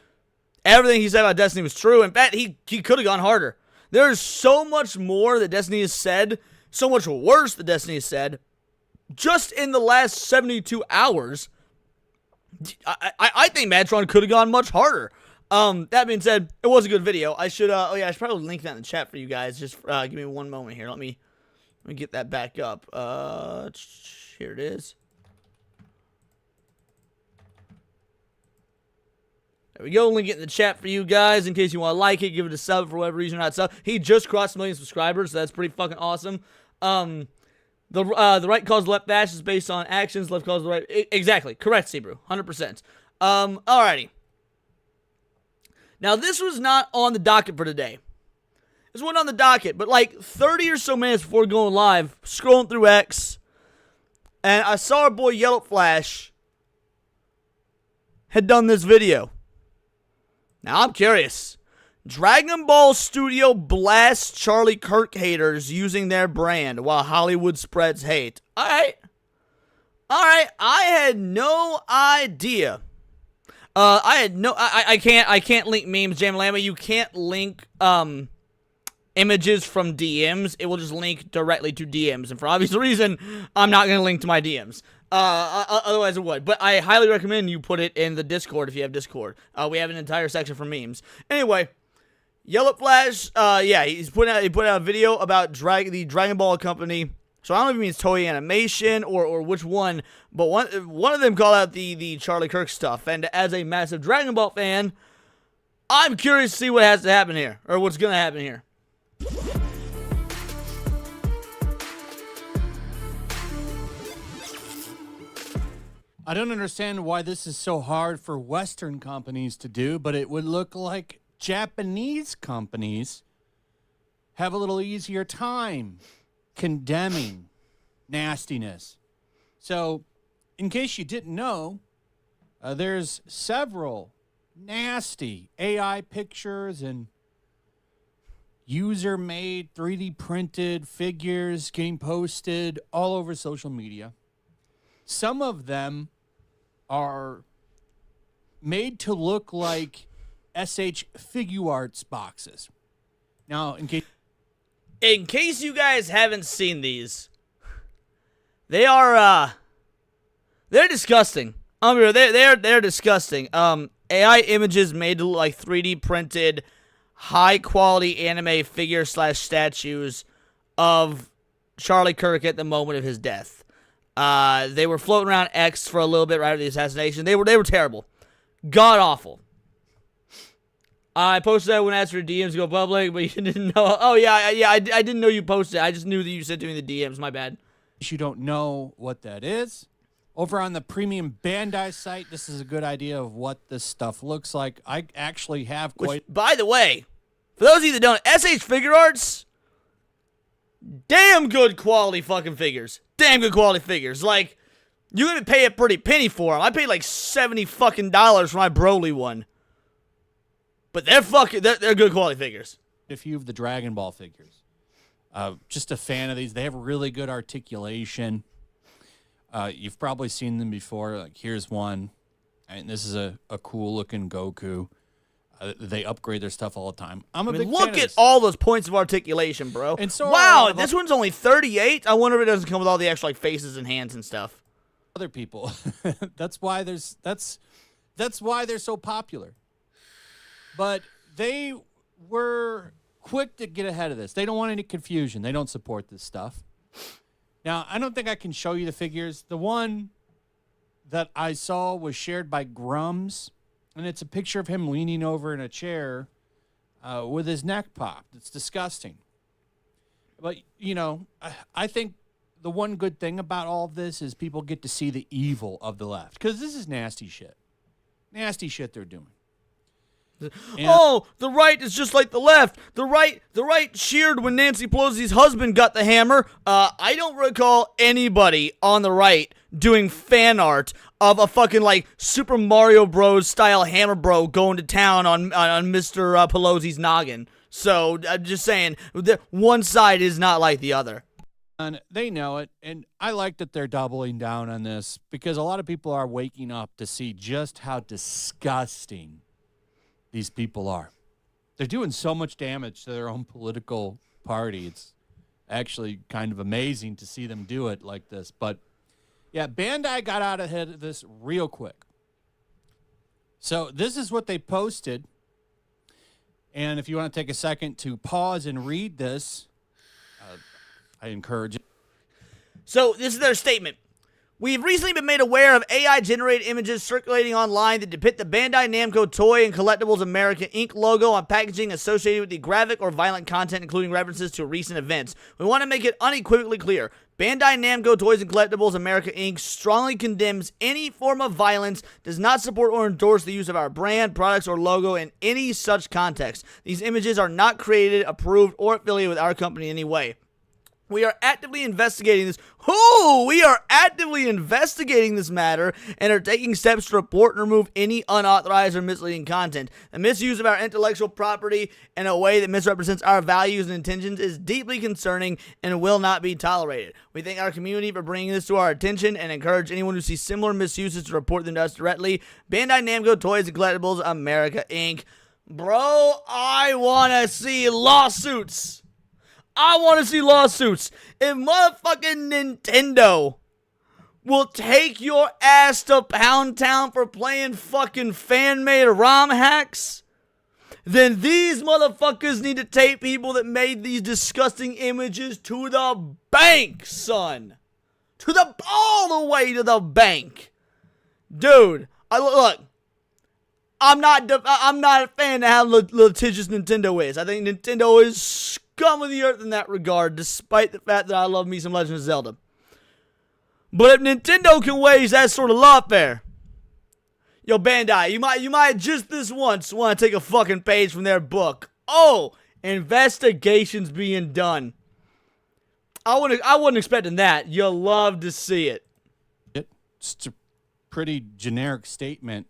everything he said about Destiny was true. In fact, he could have gone harder. There's so much more that Destiny has said, so much worse that Destiny has said, just in the last 72 hours, I think Metatron could have gone much harder. That being said, it was a good video. I should I should probably link that in the chat for you guys. Just give me one moment here. Let me get that back up. Here it is. There we go. Link it in the chat for you guys in case you want to like it, give it a sub for whatever reason or not sub. He just crossed 1 million subscribers, so that's pretty fucking awesome. The right calls the left dash is based on actions, left calls the right. Exactly. Correct, Sebrew. 100%. Alrighty. Now, this was not on the docket for today. This wasn't on the docket, but like 30 or so minutes before going live, scrolling through X, and I saw our boy Yellow Flash had done this video. Now, I'm curious. Dragon Ball Studio blasts Charlie Kirk haters using their brand while Hollywood spreads hate. Alright. I had no idea. I can't link memes, Jamalama. You can't link, images from DMs. It will just link directly to DMs. And for obvious reason, I'm not going to link to my DMs. Otherwise it would. But I highly recommend you put it in the Discord if you have Discord. We have an entire section for memes. Anyway, Yellow Flash, yeah, he put out a video about the Dragon Ball company. So I don't know if it means Toei Animation or which one, but one of them called out the Charlie Kirk stuff. And as a massive Dragon Ball fan, I'm curious to see what has to happen here, or what's going to happen here. I don't understand why this is so hard for Western companies to do, but it would look like Japanese companies have a little easier time condemning nastiness. So, in case you didn't know, there's several nasty AI pictures and user-made 3D printed figures getting posted all over social media. Some of them are made to look like SH Figuarts boxes. Now, in case you guys haven't seen these, they are they're disgusting. They're disgusting. AI images made to look like 3D printed, high quality anime figure / statues of Charlie Kirk at the moment of his death. They were floating around X for a little bit right after the assassination. They were terrible. God awful. I posted that when asked for DMs to go public, but you didn't know. Oh, yeah, I didn't know you posted. I just knew that you sent to me the DMs. My bad. If you don't know what that is, over on the Premium Bandai site, this is a good idea of what this stuff looks like. I actually have quite... Which, by the way, for those of you that don't, SH Figuarts, damn good quality fucking figures. Damn good quality figures. Like, you're going to pay a pretty penny for them. I paid like $70 fucking for my Broly one. But they're good quality figures. A few of the Dragon Ball figures. Just a fan of these. They have really good articulation. You've probably seen them before. Like, here's one. And this is a cool looking Goku. They upgrade their stuff all the time. I mean, look at all those points of articulation, bro. And so wow, this one's only 38? I wonder if it doesn't come with all the actual like faces and hands and stuff. Other people. That's why they're so popular. But they were quick to get ahead of this. They don't want any confusion. They don't support this stuff. Now, I don't think I can show you the figures. The one that I saw was shared by Grums, and it's a picture of him leaning over in a chair with his neck popped. It's disgusting. But, you know, I think the one good thing about all of this is people get to see the evil of the left. Because this is nasty shit. Nasty shit they're doing. Oh, the right is just like the left. The right cheered when Nancy Pelosi's husband got the hammer. I don't recall anybody on the right doing fan art of a fucking like Super Mario Bros. Style hammer bro going to town on Mr. Pelosi's noggin. So I'm just saying, one side is not like the other. And they know it, and I like that they're doubling down on this because a lot of people are waking up to see just how disgusting these people are. They're doing so much damage to their own political party. It's actually kind of amazing to see them do it like this. But yeah, Bandai got out ahead of this real quick. So this is what they posted. And if you want to take a second to pause and read this, I encourage it. So this is their statement. We've recently been made aware of AI-generated images circulating online that depict the Bandai Namco Toy and Collectibles America Inc. logo on packaging associated with the graphic or violent content, including references to recent events. We want to make it unequivocally clear. Bandai Namco Toys and Collectibles America Inc. strongly condemns any form of violence, does not support or endorse the use of our brand, products, or logo in any such context. These images are not created, approved, or affiliated with our company in any way. We are actively investigating this. We are actively investigating this matter and are taking steps to report and remove any unauthorized or misleading content. The misuse of our intellectual property in a way that misrepresents our values and intentions is deeply concerning and will not be tolerated. We thank our community for bringing this to our attention and encourage anyone who sees similar misuses to report them to us directly. Bandai Namco Toys and Collectibles America Inc. Bro, I want to see lawsuits. I want to see lawsuits. If motherfucking Nintendo will take your ass to Pound Town for playing fucking fan-made ROM hacks, then these motherfuckers need to take people that made these disgusting images to the bank, son. All the way to the bank. Dude, look. I'm not a fan of how litigious Nintendo is. I think Nintendo is scum of the earth in that regard, despite the fact that I love me some Legend of Zelda. But if Nintendo can wage that sort of lawfare, yo, Bandai, you might just this once want to take a fucking page from their book. Oh, investigations being done. I wasn't expecting that. You'll love to see it. It's a pretty generic statement.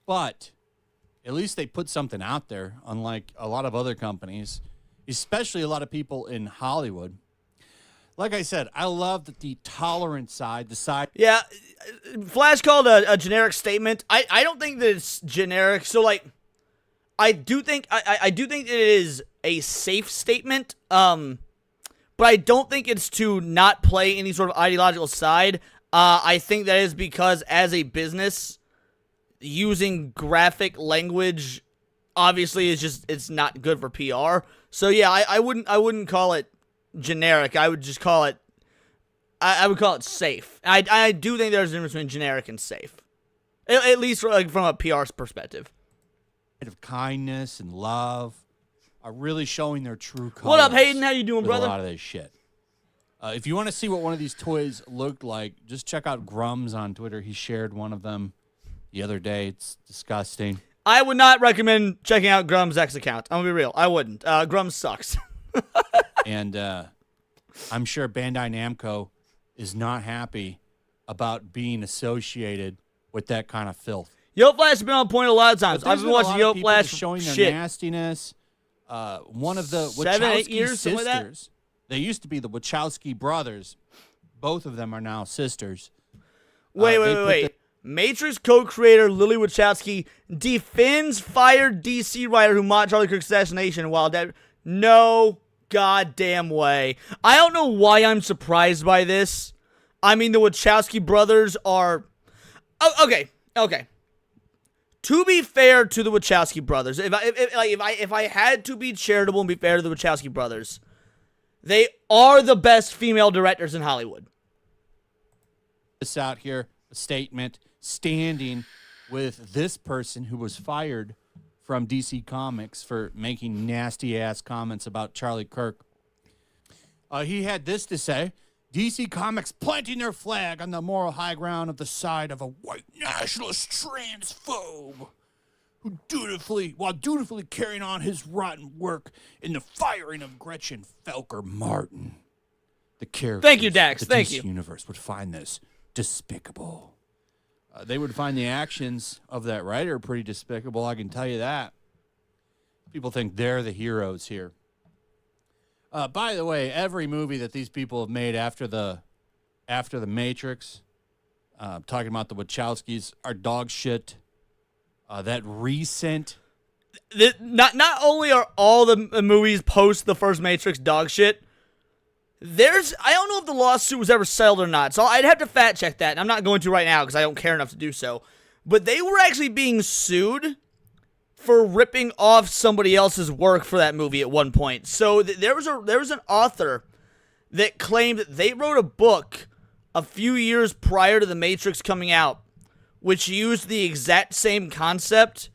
But at least they put something out there, unlike a lot of other companies, especially a lot of people in Hollywood. Like I said, I love that the tolerant side, the side... Yeah, Flash called a generic statement. I don't think that it's generic. So, like, I do think it is a safe statement, but I don't think it's to not play any sort of ideological side. I think that is because as a business... using graphic language obviously it's not good for PR. So yeah, I wouldn't call it generic. I would just call it I would call it safe. I do think there's a difference between generic and safe. At least from a PR perspective. Of kindness and love are really showing their true colors. What up, Hayden? How you doing, brother? A lot of this shit. If you want to see what one of these toys looked like, just check out Grums on Twitter. He shared one of them the other day. It's disgusting. I would not recommend checking out Grum's X account. I'm gonna be real. I wouldn't. Grum sucks. And I'm sure Bandai Namco is not happy about being associated with that kind of filth. Yo Flash has been on point a lot of times. I've been watching Yo Flash showing their shit. Nastiness. One of the 7-8 years, sisters. like that? They used to be the Wachowski brothers. Both of them are now sisters. Wait. Matrix co-creator Lily Wachowski defends fired DC writer who mocked Charlie Kirk's assassination while dead. No goddamn way. I don't know why I'm surprised by this. I mean, the Wachowski brothers are... Oh, okay. To be fair to the Wachowski brothers, if I had to be charitable and be fair to the Wachowski brothers, they are the best female directors in Hollywood. This out here, a statement standing with this person who was fired from DC Comics for making nasty-ass comments about Charlie Kirk. He had this to say: DC Comics planting their flag on the moral high ground of the side of a white nationalist transphobe who while dutifully carrying on his rotten work in the firing of Gretchen Felker Martin. The characters Thank you, Dax. of the Thank DC you. universe would find this despicable. They would find the actions of that writer pretty despicable, I can tell you that. People think they're the heroes here. By the way, every movie that these people have made after the Matrix, talking about the Wachowskis, are dog shit. That recent... Not only are all the movies post the first Matrix dog shit, I don't know if the lawsuit was ever settled or not, so I'd have to fact check that, and I'm not going to right now because I don't care enough to do so. but they were actually being sued for ripping off somebody else's work for that movie at one point. So there was an author that claimed that they wrote a book a few years prior to The Matrix coming out, which used the exact same concept,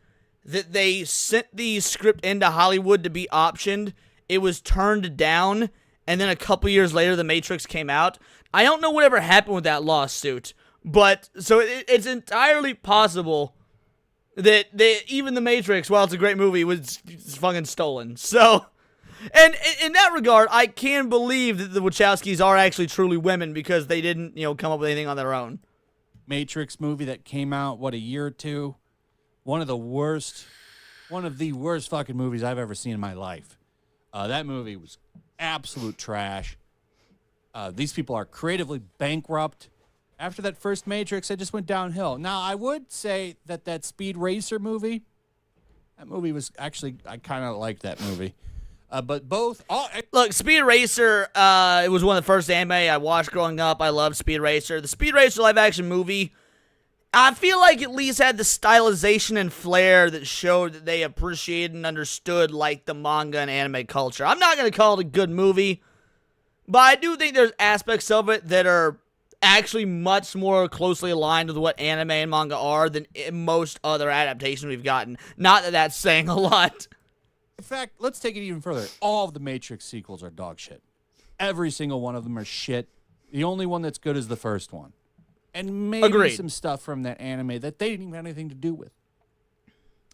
that they sent the script into Hollywood to be optioned. It was turned down, and then a couple years later, The Matrix came out. I don't know whatever happened with that lawsuit, but so it's entirely possible that even The Matrix, while it's a great movie, was fucking stolen. So, and in that regard, I can believe that the Wachowskis are actually truly women because they didn't, come up with anything on their own. Matrix movie that came out, a year or two? One of the worst fucking movies I've ever seen in my life. That movie was absolute trash. These people are creatively bankrupt. After that first Matrix, it just went downhill. Now, I would say that Speed Racer movie, that movie was actually, I kind of liked that movie. But both... Look, Speed Racer, it was one of the first anime I watched growing up. I loved Speed Racer. The Speed Racer live-action movie, I feel like at least had the stylization and flair that showed that they appreciated and understood, like, the manga and anime culture. I'm not going to call it a good movie, but I do think there's aspects of it that are actually much more closely aligned with what anime and manga are than most other adaptations we've gotten. Not that that's saying a lot. In fact, let's take it even further. All of the Matrix sequels are dog shit. Every single one of them are shit. The only one that's good is the first one. And maybe Agreed. some stuff from that anime that they didn't even have anything to do with.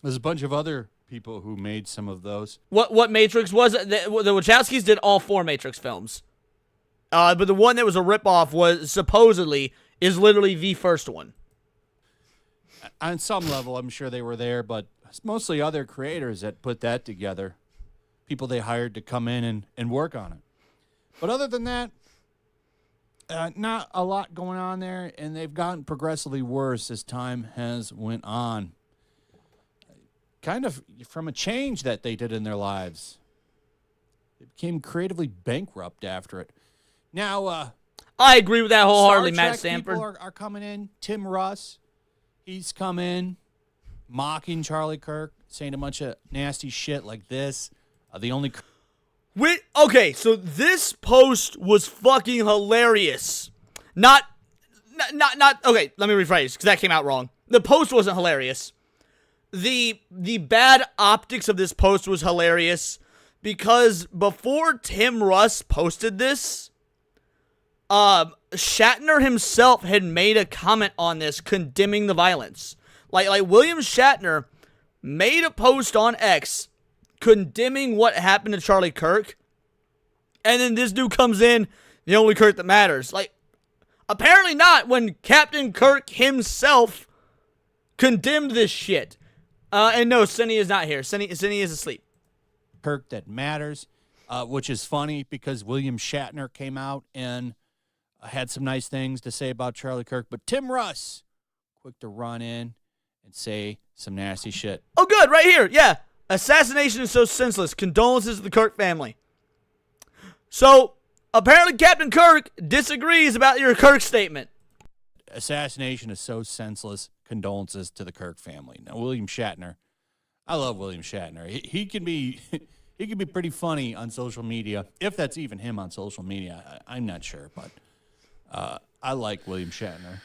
There's a bunch of other people who made some of those. What Matrix was it? The Wachowskis did all 4 Matrix films. But the one that was a ripoff was supposedly is literally the first one. On some level, I'm sure they were there, but it's mostly other creators that put that together. People they hired to come in and work on it. But other than that, not a lot going on there, and they've gotten progressively worse as time has went on. Kind of from a change that they did in their lives. They became creatively bankrupt after it. Now, I agree with that wholeheartedly, Star Matt Trek Stanford. people are coming in. Tim Russ, he's come in, mocking Charlie Kirk, saying a bunch of nasty shit like this. The only... Okay, so this post was fucking hilarious. Not, okay, let me rephrase, because that came out wrong. The post wasn't hilarious. The bad optics of this post was hilarious, because before Tim Russ posted this, Shatner himself had made a comment on this condemning the violence. Like William Shatner made a post on X condemning what happened to Charlie Kirk, and then this dude comes in, the only Kirk that matters. Like, apparently not when Captain Kirk himself condemned this shit. And no, Cindy is not here. Cindy is asleep. Kirk that matters, which is funny because William Shatner came out and had some nice things to say about Charlie Kirk, but Tim Russ, quick to run in and say some nasty shit. Oh, good, right here. Yeah. Assassination is so senseless. Condolences to the Kirk family. So, apparently Captain Kirk disagrees about your Kirk statement. Assassination is so senseless. Condolences to the Kirk family. Now, William Shatner, I love William Shatner. He can be he can be pretty funny on social media, if that's even him on social media. I'm not sure, but I like William Shatner.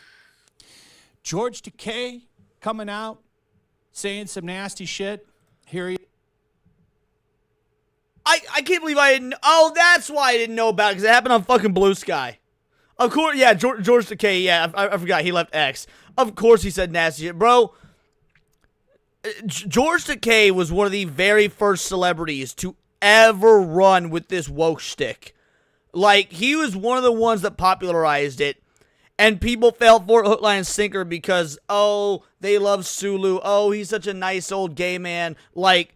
George Takei coming out, saying some nasty shit. Here he... I can't believe I didn't... Oh, that's why I didn't know about it, because it happened on fucking Blue Sky. Of course, yeah, George Takei, yeah, I forgot, he left X. Of course he said nasty shit. Bro, George Takei was one of the very first celebrities to ever run with this woke shtick. Like, he was one of the ones that popularized it, and people fell for it hook, line, and sinker because, oh, they love Sulu. Oh, he's such a nice old gay man. Like,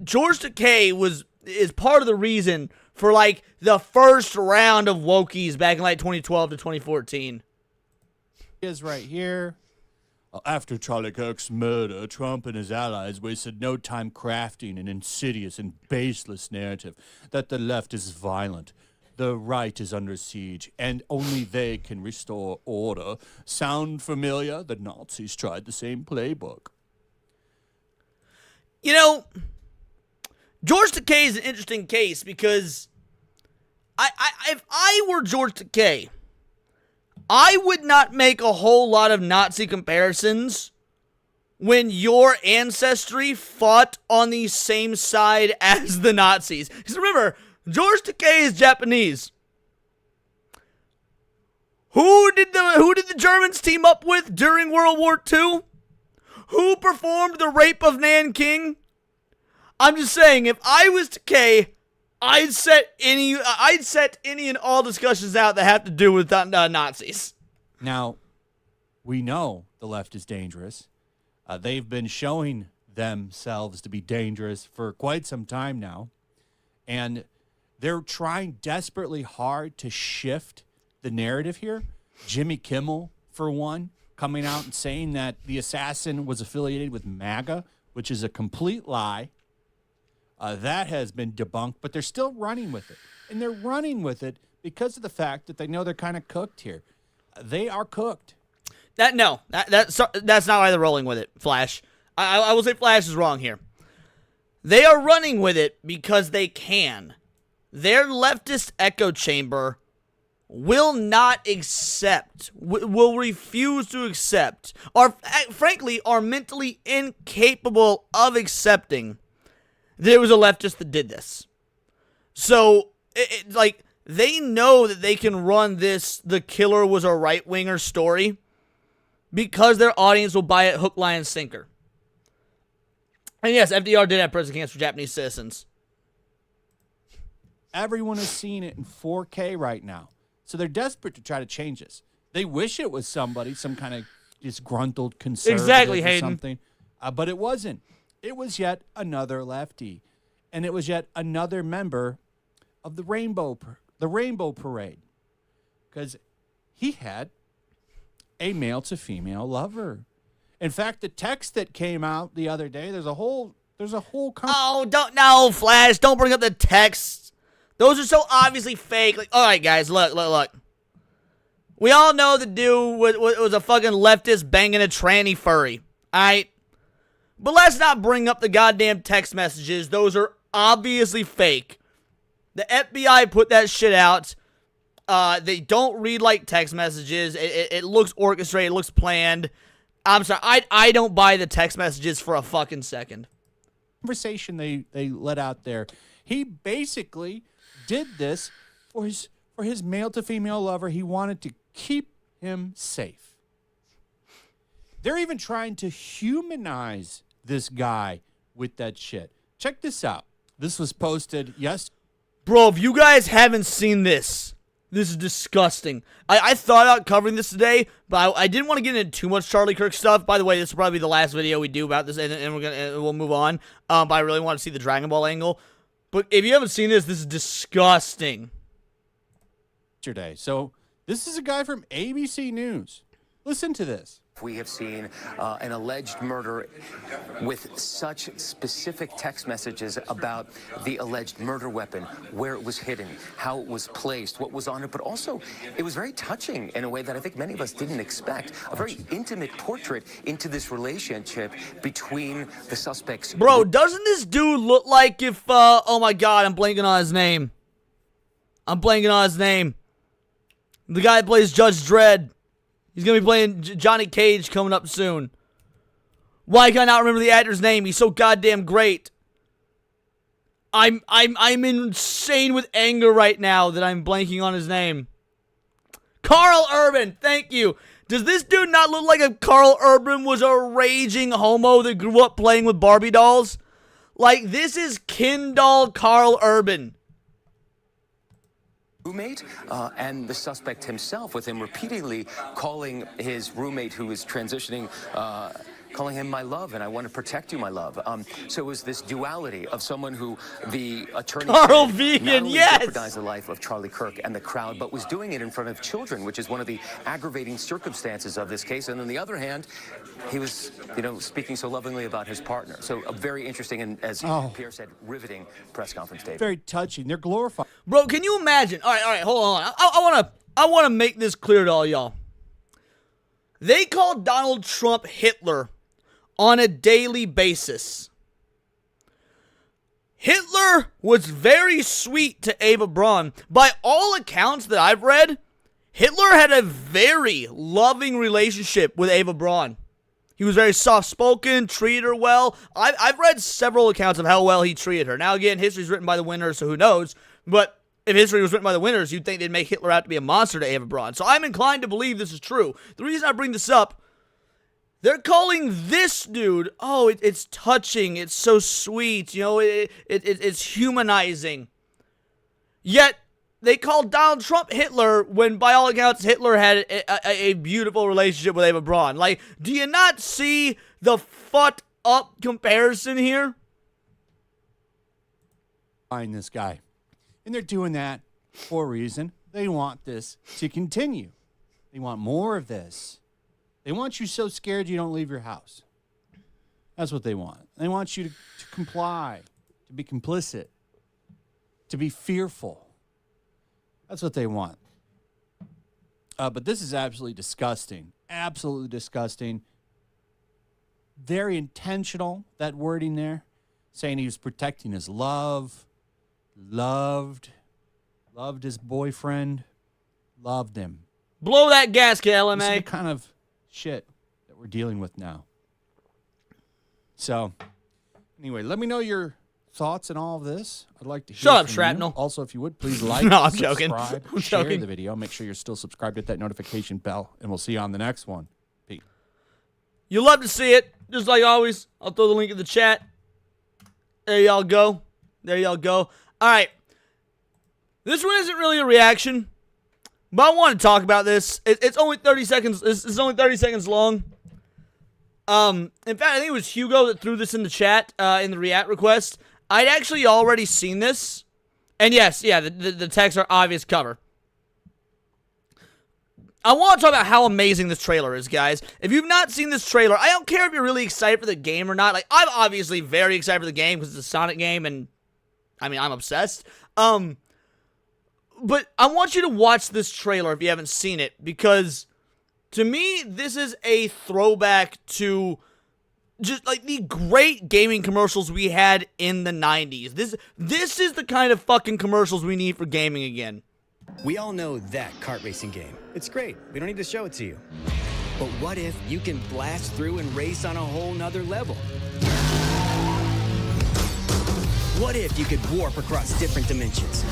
George Takei is part of the reason for, like, the first round of wokies back in, like, 2012 to 2014. He is right here. After Charlie Kirk's murder, Trump and his allies wasted no time crafting an insidious and baseless narrative that the left is violent, The right is under siege, and only they can restore order. Sound familiar? The Nazis tried the same playbook. You know, George Takei is an interesting case because if I were George Takei, I would not make a whole lot of Nazi comparisons when your ancestry fought on the same side as the Nazis. Because remember, George Takei is Japanese. Who did the Germans team up with during World War II? Who performed the rape of Nanking? I'm just saying, if I was Takei, I'd set any and all discussions out that have to do with Nazis. Now, we know the left is dangerous. They've been showing themselves to be dangerous for quite some time now. And they're trying desperately hard to shift the narrative here. Jimmy Kimmel, for one, coming out and saying that the assassin was affiliated with MAGA, which is a complete lie. That has been debunked, but they're still running with it. And they're running with it because of the fact that they know they're kind of cooked here. They are cooked. That's not why they're rolling with it, Flash. I will say Flash is wrong here. They are running with it because they can. Their leftist echo chamber will not accept, will refuse to accept, or frankly are mentally incapable of accepting that it was a leftist that did this. So, they know that they can run this, the killer was a right-winger story, because their audience will buy it hook, line, and sinker. And yes, FDR did have prison camps for Japanese citizens. Everyone is seeing it in 4K right now. So they're desperate to try to change this. They wish it was somebody, some kind of disgruntled conservative exactly, or Hayden. something. But it wasn't. It was yet another lefty. And it was yet another member of the Rainbow Parade. Because he had a male-to-female lover. In fact, the text that came out the other day, there's a whole No, Flash, don't bring up the texts. Those are so obviously fake. All right, guys, look. We all know the dude was a fucking leftist banging a tranny furry. All right? But let's not bring up the goddamn text messages. Those are obviously fake. The FBI put that shit out. They don't read like text messages. It looks orchestrated. It looks planned. I'm sorry. I don't buy the text messages for a fucking second. Conversation they let out there. He basically did this for his male to female lover. He wanted to keep him safe. They're even trying to humanize this guy with that shit. Check this out. This was posted yesterday. Bro, if you guys haven't seen this is disgusting. I thought about covering this today, but I didn't want to get into too much Charlie Kirk stuff. By the way, this will probably be the last video we do about this, and we'll move on. But I really want to see the Dragon Ball angle. But if you haven't seen this is disgusting. So this is a guy from ABC News. Listen to this. We have seen an alleged murder with such specific text messages about the alleged murder weapon, where it was hidden, how it was placed, what was on it, but also it was very touching in a way that I think many of us didn't expect. A very intimate portrait into this relationship between the suspects. Bro, doesn't this dude look like if, oh my god, I'm blanking on his name. The guy that plays Judge Dredd. He's going to be playing Johnny Cage coming up soon. Why can I not remember the actor's name? He's so goddamn great. I'm insane with anger right now that I'm blanking on his name. Carl Urban, thank you. Does this dude not look like if Carl Urban was a raging homo that grew up playing with Barbie dolls? Like, this is Ken doll Carl Urban. Roommate and the suspect himself, with him repeatedly calling his roommate, who is transitioning calling him my love, and I want to protect you, my love. So it was this duality of someone who the attorney Carl said Vegan, not only yes! jeopardized the life of Charlie Kirk and the crowd, but was doing it in front of children, which is one of the aggravating circumstances of this case. And on the other hand, he was, speaking so lovingly about his partner. So a very interesting and, as Pierre said, riveting press conference, Dave. Very touching. They're glorifying. Bro, can you imagine? All right, hold on. I want to make this clear to all y'all. They called Donald Trump Hitler on a daily basis. Hitler was very sweet to Ava Braun. By all accounts that I've read, Hitler had a very loving relationship with Ava Braun. He was very soft-spoken, treated her well. I've read several accounts of how well he treated her. Now, again, history's written by the winners, so who knows? But if history was written by the winners, you'd think they'd make Hitler out to be a monster to Ava Braun. So I'm inclined to believe this is true. The reason I bring this up, they're calling this dude, it's touching, it's so sweet, it's humanizing. Yet, they called Donald Trump Hitler when, by all accounts, Hitler had a beautiful relationship with Ava Braun. Like, do you not see the fucked up comparison here? Find this guy. And they're doing that for a reason. They want this to continue. They want more of this. They want you so scared you don't leave your house. That's what they want. They want you to comply, to be complicit, to be fearful. That's what they want. But this is absolutely disgusting. Absolutely disgusting. Very intentional, that wording there. Saying he was protecting his love. Loved his boyfriend. Loved him. Blow that gasket, LMA. This is the kind of shit that we're dealing with now. So, anyway, let me know your thoughts on all of this. I'd like to hear Shut up, from Shrapnel. you. Also, if you would, please like, No, I'm joking. subscribe, I'm share joking. the video. Make sure you're still subscribed, hit that notification bell, and we'll see you on the next one. Peace. You love to see it, just like always. I'll throw the link in the chat. There y'all go. All right. This one isn't really a reaction, but I want to talk about this. It's only 30 seconds. It's only 30 seconds long. In fact, I think it was Hugo that threw this in the chat in the react request. I'd actually already seen this. And yes, the texts are obvious cover. I want to talk about how amazing this trailer is, guys. If you've not seen this trailer, I don't care if you're really excited for the game or not. Like, I'm obviously very excited for the game because it's a Sonic game, and I mean, I'm obsessed. But I want you to watch this trailer if you haven't seen it, because to me, this is a throwback to just like the great gaming commercials we had in the 90s. This is the kind of fucking commercials we need for gaming again. We all know that kart racing game. It's great. We don't need to show it to you. But what if you can blast through and race on a whole nother level? What if you could warp across different dimensions,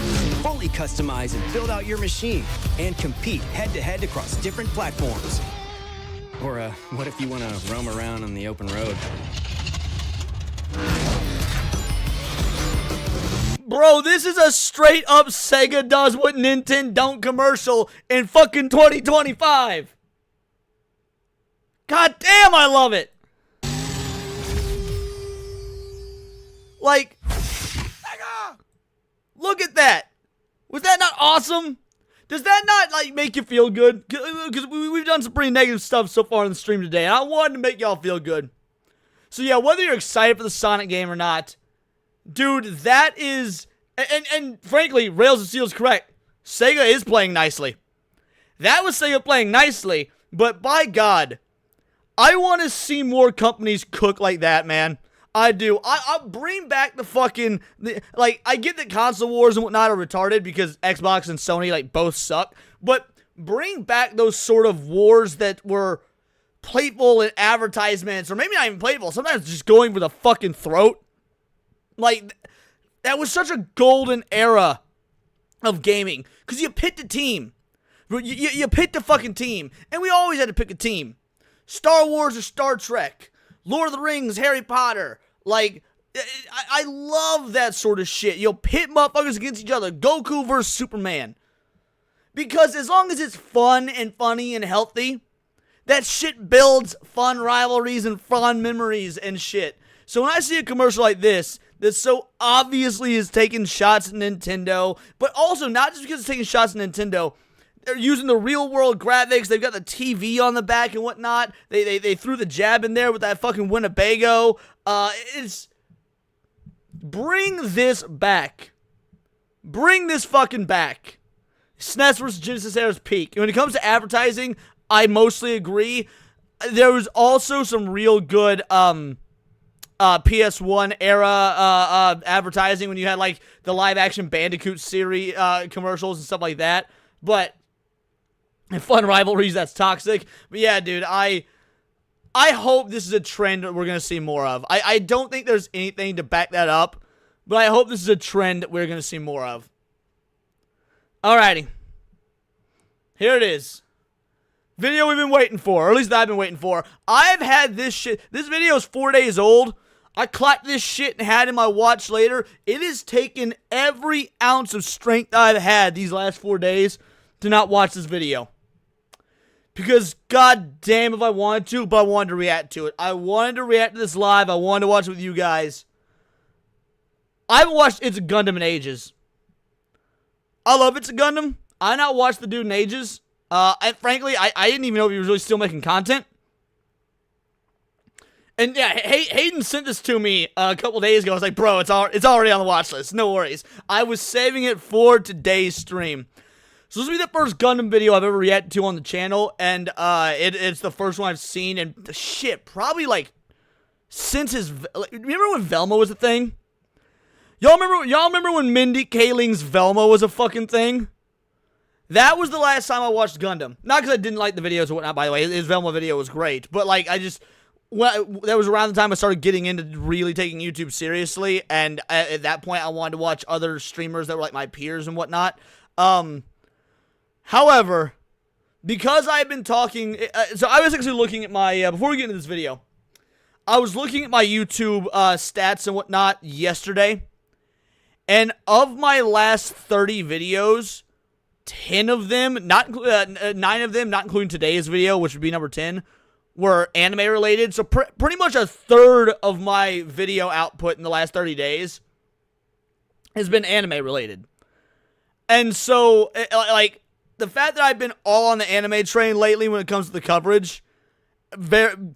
fully customize and build out your machine, and compete head-to-head across different platforms? Or what if you want to roam around on the open road? Bro, this is a straight-up Sega does what Nintendo don't commercial in fucking 2025. God damn, I love it. Like, look at that. Was that not awesome? Does that not, like, make you feel good? Because we've done some pretty negative stuff so far in the stream today, and I wanted to make y'all feel good. So, yeah, whether you're excited for the Sonic game or not, dude, that is... And frankly, Rails of Steel is correct. Sega is playing nicely. That was Sega playing nicely, but by God, I want to see more companies cook like that, man. I do. I'll bring back the fucking... like, I get that console wars and whatnot are retarded because Xbox and Sony, like, both suck. But bring back those sort of wars that were playful in advertisements, or maybe not even playful, sometimes just going for the fucking throat. Like, that was such a golden era of gaming. Because you picked a team. You picked a fucking team. And we always had to pick a team. Star Wars or Star Trek. Lord of the Rings, Harry Potter. Like, I love that sort of shit. You'll pit motherfuckers against each other. Goku versus Superman. Because as long as it's fun and funny and healthy, That shit builds fun rivalries and fun memories and shit. So when I see a commercial like this, that so obviously is taking shots at Nintendo, but also not just because it's taking shots at Nintendo, they're using the real world graphics. They've got the TV on the back and whatnot. They threw the jab in there with that fucking Winnebago. Bring this back. Bring this fucking back. SNES versus Genesis era's peak. When it comes to advertising, I mostly agree. There was also some real good PS1 era advertising when you had like the live action Bandicoot series commercials and stuff like that. But and fun rivalries, that's toxic. But yeah, dude, I hope this is a trend that we're gonna see more of. I don't think there's anything to back that up, but I hope this is a trend that we're gonna see more of. Alrighty. Here it is. Video we've been waiting for, or at least that I've been waiting for. I've had this shit. This video is 4 days old. I clapped this shit and had it in my watch later. It has taken every ounce of strength I've had these last 4 days to not watch this video. Because god damn if I wanted to, but I wanted to react to it. I wanted to react to this live. I wanted to watch it with you guys. I haven't watched It's a Gundam in ages. I love It's a Gundam. I not watched the dude in ages. And frankly, I didn't even know if he was really still making content. And yeah, Hayden sent this to me a couple days ago. I was like, bro, it's already on the watch list. No worries. I was saving it for today's stream. So this will be the first Gundam video I've ever reacted to on the channel. And it's the first one I've seen. And shit, probably like since his... Remember when Velma was a thing? Y'all remember when Mindy Kaling's Velma was a fucking thing? That was the last time I watched Gundam. Not because I didn't like the videos or whatnot, by the way. His Velma video was great. But, like, that was around the time I started getting into really taking YouTube seriously. And at that point, I wanted to watch other streamers that were, like, my peers and whatnot. However, because I've been talking... so I was actually looking at my... before we get into this video, I was looking at my YouTube stats and whatnot yesterday. And of my last 30 videos... 10 of them, 9 of them, not including today's video, which would be number 10, were anime related. So pretty much a third of my video output in the last 30 days has been anime related. And so, like, the fact that I've been all on the anime train lately when it comes to the coverage,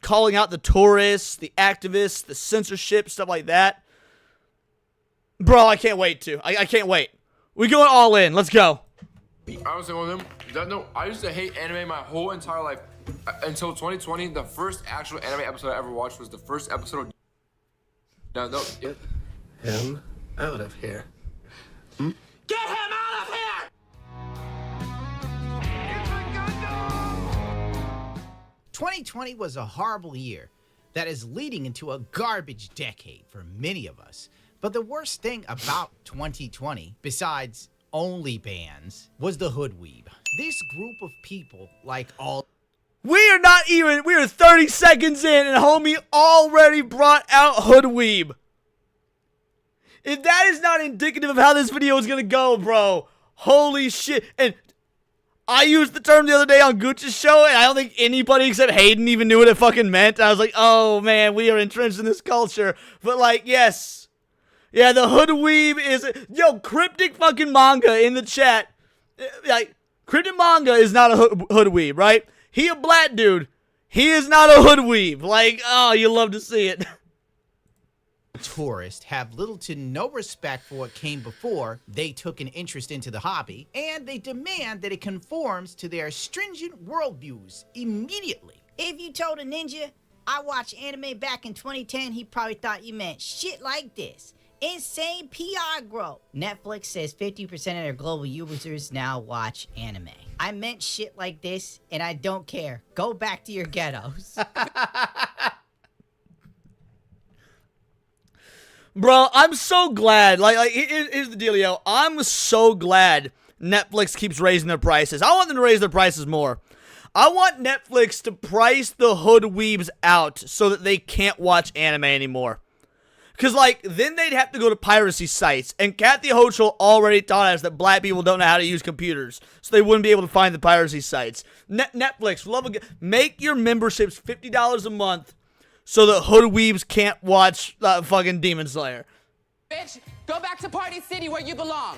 calling out the tourists, the activists, the censorship, stuff like that. Bro, I can't wait to. I can't wait. We going all in. Let's go. I was one of them. No, I used to hate anime my whole entire life until 2020. The first actual anime episode I ever watched was the first episode of... No. Get him out of here. Get him out of here! 2020 was a horrible year that is leading into a garbage decade for many of us. But the worst thing about 2020, besides OnlyFans, was the Hoodweeb. This group of people, like all... We are 30 seconds in and homie already brought out Hoodweeb. If that is not indicative of how this video is gonna go, bro, holy shit. And I used the term the other day on Gucci's show, and I don't think anybody except Hayden even knew what it fucking meant. I was like, oh man, we are entrenched in this culture. But like, yes. Yeah, the Hoodweeb is... Yo, Cryptic fucking Manga in the chat. Like, Cryptic Manga is not a Hoodweeb, right? He a black dude. He is not a Hoodweeb. Like, oh, you love to see it. Tourists have little to no respect for what came before they took an interest into the hobby, and they demand that it conforms to their stringent worldviews immediately. If you told a ninja, I watched anime back in 2010, he probably thought you meant shit like this. Insane PR growth. Netflix says 50% of their global users now watch anime. I meant shit like this, and I don't care. Go back to your ghettos. Bro, I'm so glad. Like here's the dealio. I'm so glad Netflix keeps raising their prices. I want them to raise their prices more. I want Netflix to price the Hoodweebs out so that they can't watch anime anymore. Because, like, then they'd have to go to piracy sites. And Kathy Hochul already taught us that black people don't know how to use computers. So they wouldn't be able to find the piracy sites. Netflix, make your memberships $50 a month so the hood weebs can't watch fucking Demon Slayer. Bitch, go back to Party City where you belong.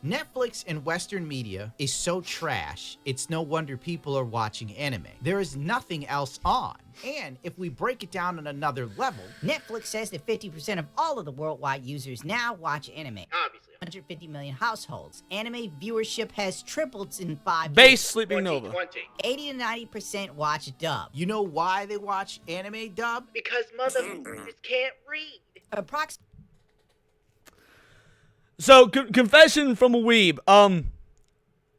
Netflix and Western media is so trash, it's no wonder people are watching anime. There is nothing else on. And if we break it down on another level, Netflix says that 50% of all of the worldwide users now watch anime. Obviously. 150 million households. Anime viewership has tripled in 5 Base years. Sleeping Nova. 80 to 90% watch dub. you know why they watch anime dub? Because motherfuckers can't read. Approximately. So, confession from a weeb.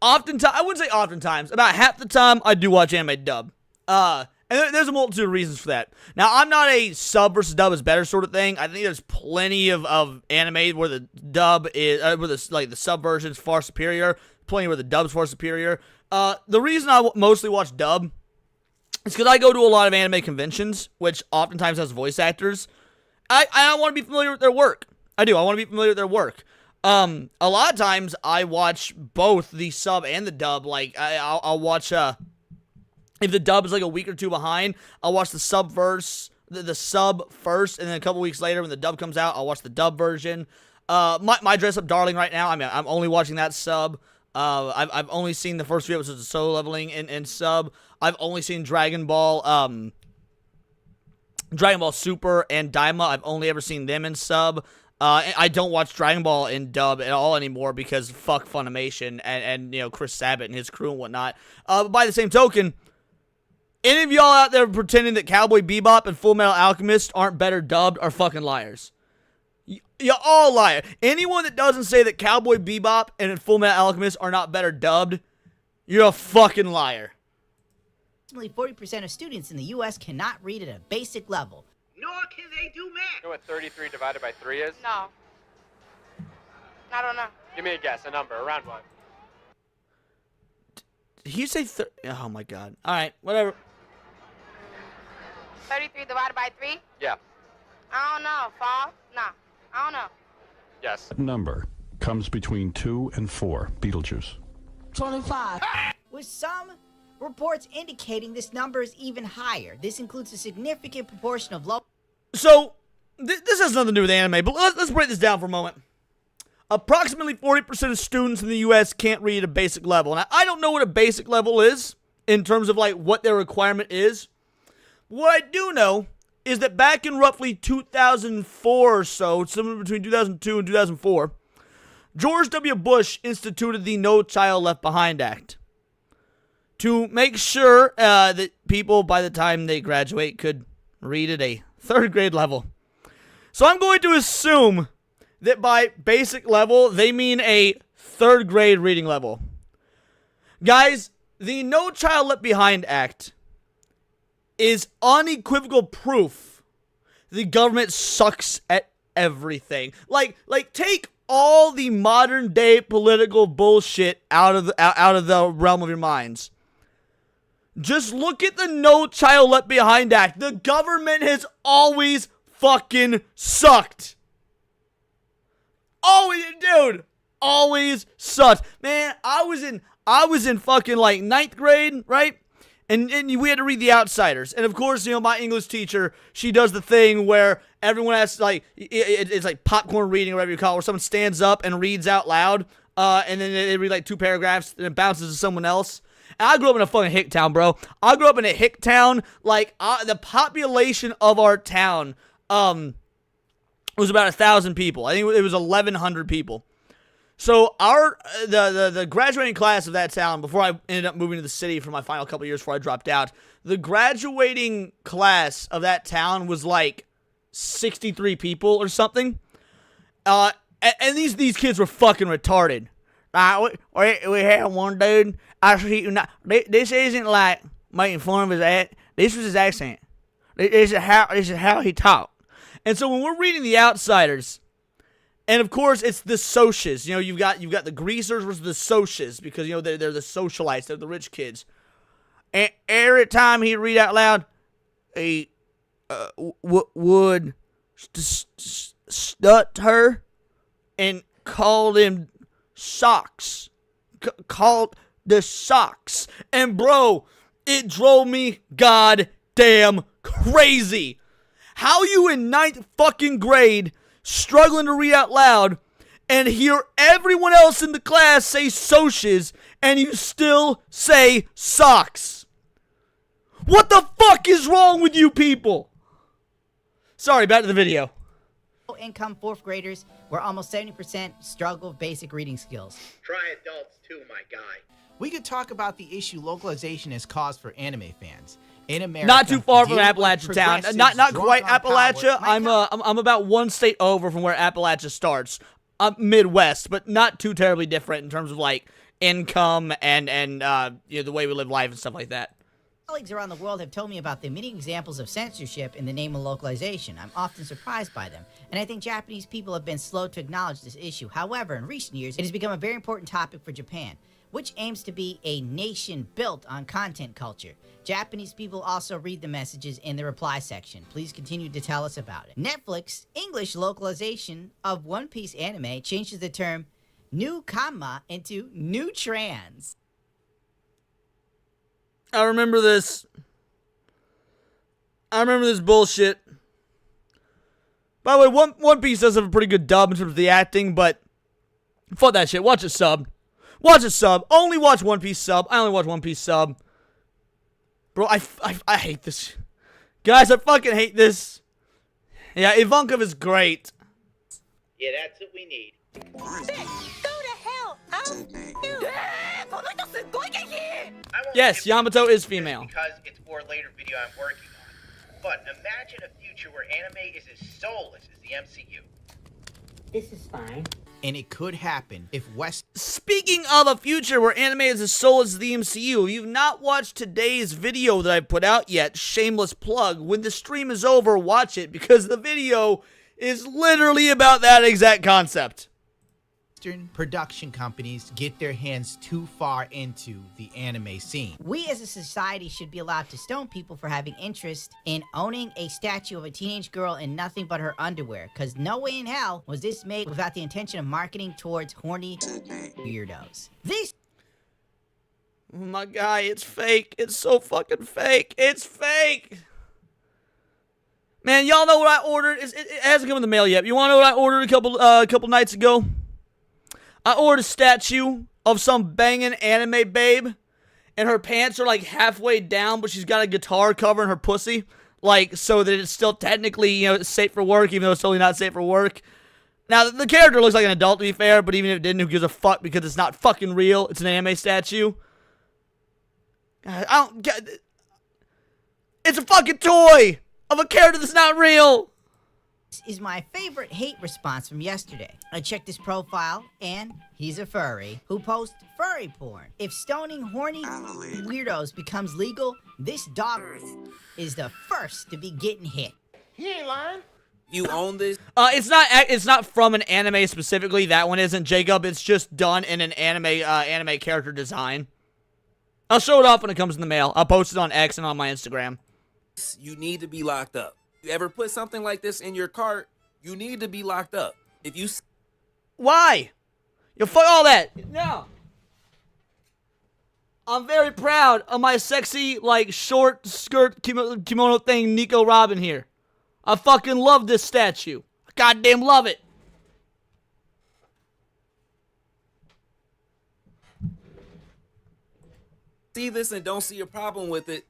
Oftentimes, I wouldn't say oftentimes, about half the time, I do watch anime dub. And there's a multitude of reasons for that. Now, I'm not a sub versus dub is better sort of thing. I think there's plenty of anime where the dub is, where the sub version's far superior. Plenty where the dub's far superior. The reason I mostly watch dub is because I go to a lot of anime conventions, which oftentimes has voice actors. I want to be familiar with their work. I do. I want to be familiar with their work. A lot of times I watch both the sub and the dub. Like I'll watch if the dub is like a week or two behind, I'll watch the sub the sub first, and then a couple weeks later when the dub comes out, I'll watch the dub version. My Dress Up Darling right now, I mean, I'm only watching that sub. I've only seen the first few episodes of Solo Leveling in sub. I've only seen Dragon Ball Super and Daima. I've only ever seen them in sub. I don't watch Dragon Ball in dub at all anymore because fuck Funimation and you know, Chris Sabat and his crew and whatnot. But by the same token, any of y'all out there pretending that Cowboy Bebop and Full Metal Alchemist aren't better dubbed are fucking liars. You all liar. Anyone that doesn't say that Cowboy Bebop and Full Metal Alchemist are not better dubbed, you're a fucking liar. Approximately 40% of students in the U.S. cannot read at a basic level. Nor can they do math. You know what 33 divided by 3 is? No. I don't know. Give me a guess, a number, around what? Did he say oh my god. Alright, whatever. 33 divided by 3? Yeah. I don't know. 5? Nah. I don't know. Yes. Number comes between 2 and 4. Beetlejuice. 25. With some reports indicating this number is even higher. This includes a significant proportion of low. So, this has nothing to do with anime, but let's break this down for a moment. Approximately 40% of students in the U.S. can't read at a basic level. Now, I don't know what a basic level is in terms of, like, what their requirement is. What I do know is that back in roughly 2004 or so, somewhere between 2002 and 2004, George W. Bush instituted the No Child Left Behind Act to make sure that people, by the time they graduate, could read at a third grade level. So I'm going to assume that by basic level, they mean a third grade reading level. Guys, the No Child Left Behind Act is unequivocal proof the government sucks at everything. Like take all the modern day political bullshit out of the realm of your minds. Just look at the No Child Left Behind Act. The government has always fucking sucked. Always, dude. Always sucked. Man, I was in fucking like 9th grade, right? And we had to read The Outsiders. And of course, you know, my English teacher, she does the thing where everyone has like, it's like popcorn reading or whatever you call it, where someone stands up and reads out loud. And then they read like 2 paragraphs and it bounces to someone else. And I grew up in a fucking hick town, bro. I grew up in a hick town. Like, the population of our town was about 1,000 people. I think it was 1,100 people. So the graduating class of that town, before I ended up moving to the city for my final couple years before I dropped out, the graduating class of that town was like 63 people or something. And these kids were fucking retarded. We had one dude. I see, this isn't like making fun of his accent. This was his accent. This is how he talked. And so when we're reading The Outsiders, and of course it's the socias. You know, you've got the greasers versus the socias because you know they're the socialites. They're the rich kids. And every time he'd read out loud, he would stutter and called him socks. Called the socks. And bro, it drove me goddamn crazy. How you in 9th fucking grade struggling to read out loud and hear everyone else in the class say socias and you still say socks? What the fuck is wrong with you people? Sorry, back to the video. Income 4th graders, where almost 70% struggle with basic reading skills. Try adults too, my guy. We could talk about the issue localization has caused for anime fans. In America, Not too far from dealing with Appalachia town. progressives Not drunk quite on Appalachia. power- I'm about one state over from where Appalachia starts. Midwest, but not too terribly different in terms of like income and you know, the way we live life and stuff like that. Colleagues around the world have told me about the many examples of censorship in the name of localization. I'm often surprised by them, and I think Japanese people have been slow to acknowledge this issue. However, in recent years, it has become a very important topic for Japan, which aims to be a nation built on content culture. Japanese people also read the messages in the reply section. Please continue to tell us about it. Netflix English localization of One Piece anime changes the term newcomer into new trans. I remember this. I remember this bullshit. By the way, One Piece does have a pretty good dub in terms of the acting, but fuck that shit. Watch it sub. Watch it sub. Only watch One Piece sub. I only watch One Piece sub. Bro, I hate this. Guys, I fucking hate this. Yeah, Ivankov is great. Yeah, that's what we need. Yes, Yamato is female. Because it's for a later video I'm working on. But imagine a future where anime is as soulless as the MCU. This is fine. And it could happen if Speaking of a future where anime is as soulless as the MCU, if you've not watched today's video that I put out yet, shameless plug, when the stream is over, watch it, because the video is literally about that exact concept. Western production companies get their hands too far into the anime scene. We as a society should be allowed to stone people for having interest in owning a statue of a teenage girl in nothing but her underwear, because no way in hell was this made without the intention of marketing towards horny weirdos. This Oh my guy, it's fake. It's so fucking fake. It's fake. Man, y'all know what I ordered? It hasn't come in the mail yet. You want to know what I ordered a couple nights ago? I ordered a statue of some banging anime babe, and her pants are like halfway down, but she's got a guitar covering her pussy, like so that it's still technically, you know, safe for work, even though it's totally not safe for work. Now, the character looks like an adult, to be fair, but even if it didn't, who gives a fuck, because it's not fucking real. It's an anime statue. God, I don't get... It's a fucking toy of a character that's not real. This is my favorite hate response from yesterday. I checked his profile, and he's a furry who posts furry porn. If stoning horny weirdos becomes legal, this dog is the first to be getting hit. He ain't lying. You own this? It's not from an anime specifically. That one isn't, Jacob. It's just done in an anime character design. I'll show it off when it comes in the mail. I'll post it on X and on my Instagram. You need to be locked up. You ever put something like this in your cart, you need to be locked up. If you... Why? You fuck all that. No. I'm very proud of my sexy, like, short skirt kimono thing, Nico Robin here. I fucking love this statue. I goddamn love it. See this and don't see a problem with it,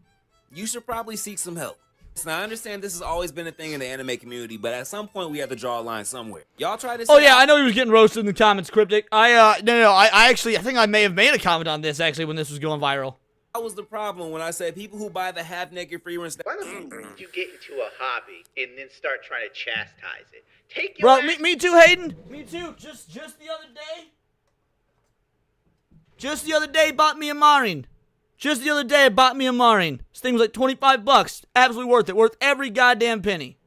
you should probably seek some help. Now, I understand this has always been a thing in the anime community, but at some point we have to draw a line somewhere. Y'all try this. Oh yeah, I know he was getting roasted in the comments, Cryptic. I think I may have made a comment on this actually when this was going viral. That was the problem when I said people who buy the half-naked free runs. Why don't you get into a hobby and then start trying to chastise it? Take your Bro, me too, Hayden. Me too. Just the other day. Just the other day, bought me a Marin. Just the other day, I bought me a Marin. This thing was like $25. Absolutely worth it. Worth every goddamn penny.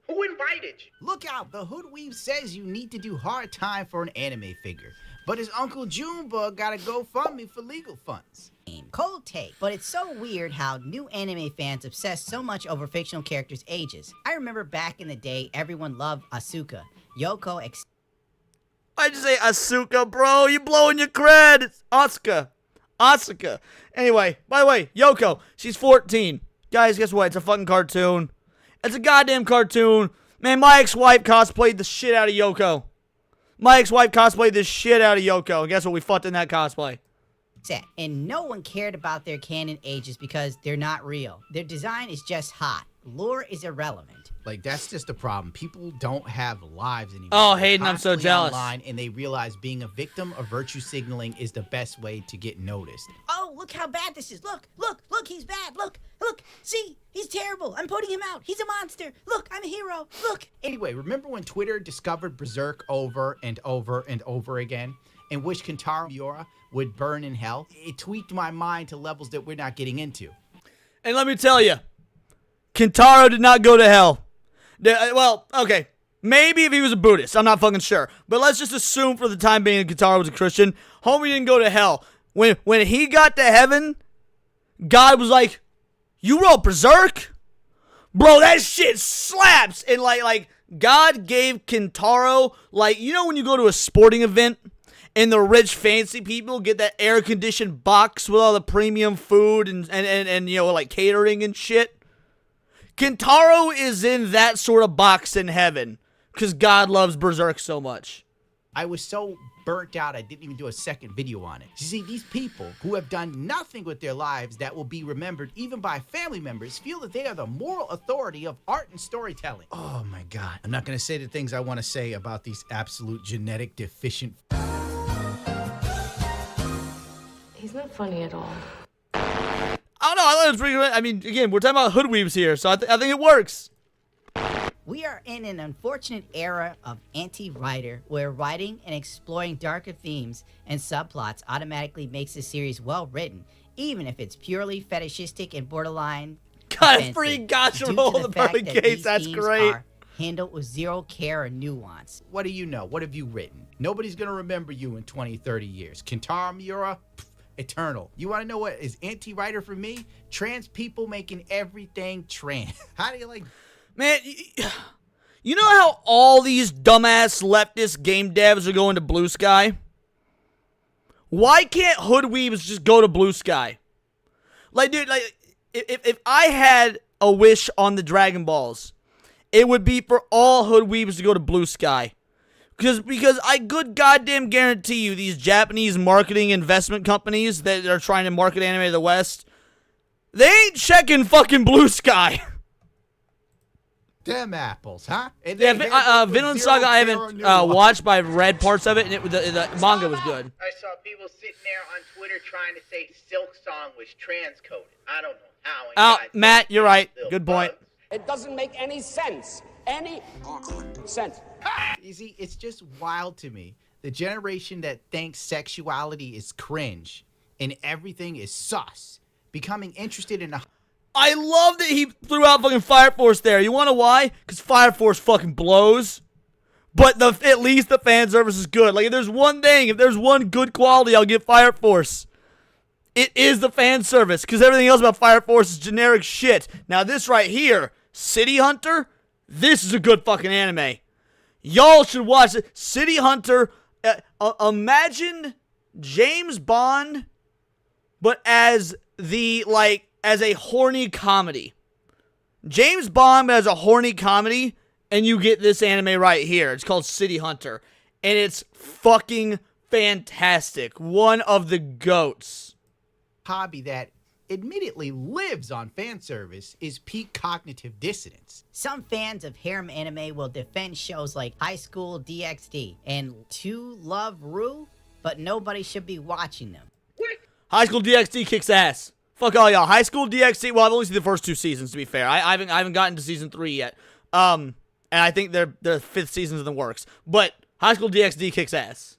Who invited you? Look out, the Hoodweave says you need to do hard time for an anime figure. but his Uncle Junebug got a GoFundMe for legal funds. Cold take, but it's so weird how new anime fans obsess so much over fictional characters' ages. I remember back in the day, everyone loved Asuka. Yoko I just say Asuka, bro. You blowing your cred. It's Asuka. Asuka. Anyway, by the way, Yoko, she's 14. Guys, guess what? It's a fucking cartoon. It's a goddamn cartoon. Man, my ex-wife cosplayed the shit out of Yoko. My ex-wife cosplayed the shit out of Yoko. And guess what? We fucked in that cosplay. set, and no one cared about their canon ages because they're not real. Their design is just hot. Lore is irrelevant. Like, that's just the problem. People don't have lives anymore. Oh, They're Hayden, I'm so constantly jealous. Online, and they realize being a victim of virtue signaling is the best way to get noticed. Oh, look how bad this is. Look, he's bad. Look, see, he's terrible. I'm putting him out. He's a monster. Look, I'm a hero. Look. Anyway, remember when Twitter discovered Berserk over and over and over again and wished Kentaro Miura would burn in hell? It tweaked my mind to levels that we're not getting into. And let me tell you, Kentaro did not go to hell. Well, okay, maybe if he was a Buddhist, I'm not fucking sure. But let's just assume for the time being that Kentaro was a Christian. Homie didn't go to hell. When he got to heaven, God was like, "You wrote Berserk? Bro, that shit slaps." And like God gave Kentaro, like, you know when you go to a sporting event and the rich fancy people get that air-conditioned box with all the premium food and you know, like catering and shit? Kentaro is in that sort of box in heaven because God loves Berserk so much. I was so burnt out I didn't even do a second video on it. You see, these people who have done nothing with their lives that will be remembered even by family members feel that they are the moral authority of art and storytelling. Oh my God. I'm not going to say the things I want to say about these absolute genetic deficient... He's not funny at all. I don't know. I thought it was pretty good. I mean, again, we're talking about hoodweaves here, so I think it works. We are in an unfortunate era of anti-writer where writing and exploring darker themes and subplots automatically makes a series well written, even if it's purely fetishistic and borderline God, it's offensive, pretty gotcha due roll to the fact Pearly that Gates. these That's themes great. are handled with zero care or nuance. What do you know? What have you written? Nobody's going to remember you in 20, 30 years. Kentaro Miura? Pff, eternal. You want to know what is anti-writer for me? Trans people making everything trans. How do you like... Man, you know how all these dumbass leftist game devs are going to Blue Sky? Why can't hoodweaves just go to Blue Sky? Like, dude, like, if I had a wish on the Dragon Balls, it would be for all hoodweaves to go to Blue Sky. Because I good goddamn guarantee you these Japanese marketing investment companies that are trying to market anime to the West, they ain't checking fucking Blue Sky. Them apples, huh? And Yeah, Vinland Saga I haven't watched, but I've read parts of it, and the manga was good. I saw people sitting there on Twitter trying to say Silk Song was transcoded. I don't know how. And Matt, you're right. Good point. It doesn't make any sense. Any sense. You see, it's just wild to me. The generation that thinks sexuality is cringe and everything is sus, becoming interested in a... I love that he threw out fucking Fire Force there. You wanna know why? Because Fire Force fucking blows. But at least the fan service is good. Like, if there's one thing, if there's one good quality, I'll give Fire Force. It is the fan service, because everything else about Fire Force is generic shit. Now, this right here, City Hunter, this is a good fucking anime. Y'all should watch it. City Hunter, imagine James Bond, but as a horny comedy. James Bond as a horny comedy, and you get this anime right here. It's called City Hunter, and it's fucking fantastic. One of the GOATs. Hobby that admittedly lives on fan service is peak cognitive dissonance. Some fans of harem anime will defend shows like High School DxD and To Love Ru, but nobody should be watching them. High School DxD kicks ass. Fuck all y'all. High School DxD. Well, I've only seen the first 2 seasons, to be fair. I haven't gotten to season 3 yet. And I think their 5th season's in the works. But High School DxD kicks ass.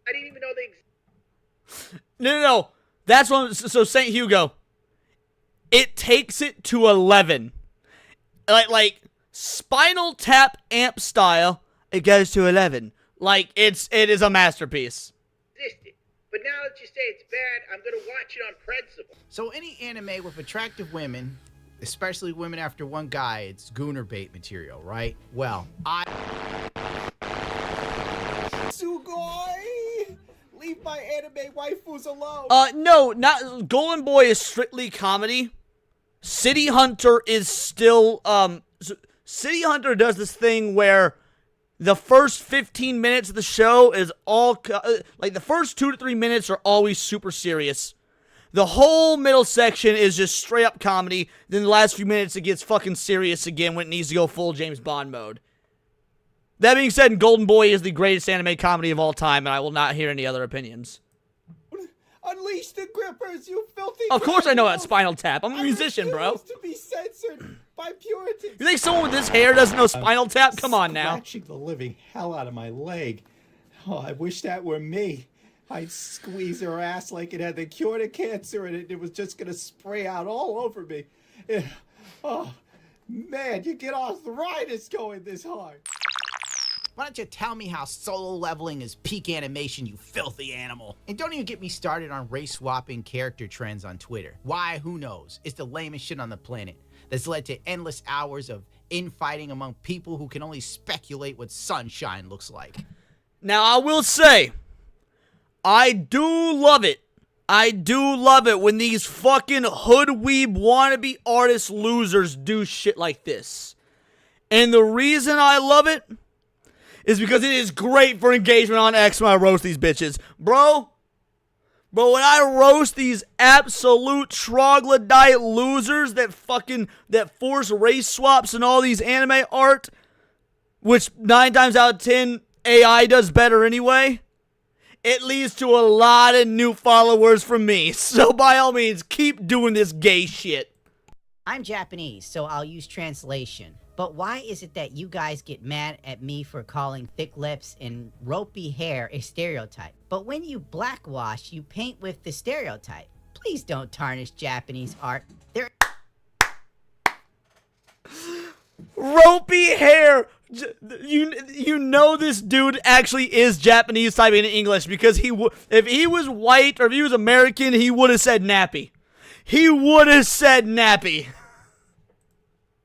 I didn't even know they existed. No. That's one. So St. Hugo, it takes it to 11. Like Spinal Tap amp style. It goes to 11. Like, it is a masterpiece. Existed. But now that you say it's bad, I'm gonna watch it on principle. So any anime with attractive women, especially women after one guy, it's gooner bait material, right? Well, Sugoi! Leave my anime waifus alone! No, not Golden Boy is strictly comedy. City Hunter is still, City Hunter does this thing where the first 15 minutes of the show is all, like, the first 2 to 3 minutes are always super serious. The whole middle section is just straight up comedy. Then the last few minutes, it gets fucking serious again when it needs to go full James Bond mode. That being said, Golden Boy is the greatest anime comedy of all time, and I will not hear any other opinions. Unleash the grippers, you filthy... Of course I know that Spinal Tap. I'm a musician, bro. to be censored by purity. You think someone with this hair doesn't know Spinal Tap? Come on now. Scratching the living hell out of my leg. Oh, I wish that were me. I'd squeeze her ass like it had the cure to cancer and it was just gonna spray out all over me. Oh, man, you get arthritis going this hard. why don't you tell me how solo leveling is peak animation, you filthy animal? And don't even get me started on race swapping character trends on Twitter. Why? Who knows? It's the lamest shit on the planet that's led to endless hours of infighting among people who can only speculate what sunshine looks like. Now, I will say, I do love it. I do love it when these fucking hoodweeb wannabe artist losers do shit like this. And the reason I love it is because it is great for engagement on X when I roast these bitches. Bro, when I roast these absolute troglodyte losers that force race swaps and all these anime art, which 9 times out of 10 AI does better anyway, it leads to a lot of new followers from me. So by all means, keep doing this gay shit. I'm Japanese, so I'll use translation. But why is it that you guys get mad at me for calling thick lips and ropey hair a stereotype? But when you blackwash, you paint with the stereotype. Please don't tarnish Japanese art. Ropey hair! You know this dude actually is Japanese typing in English because if he was white or if he was American, he would have said nappy. He would have said nappy.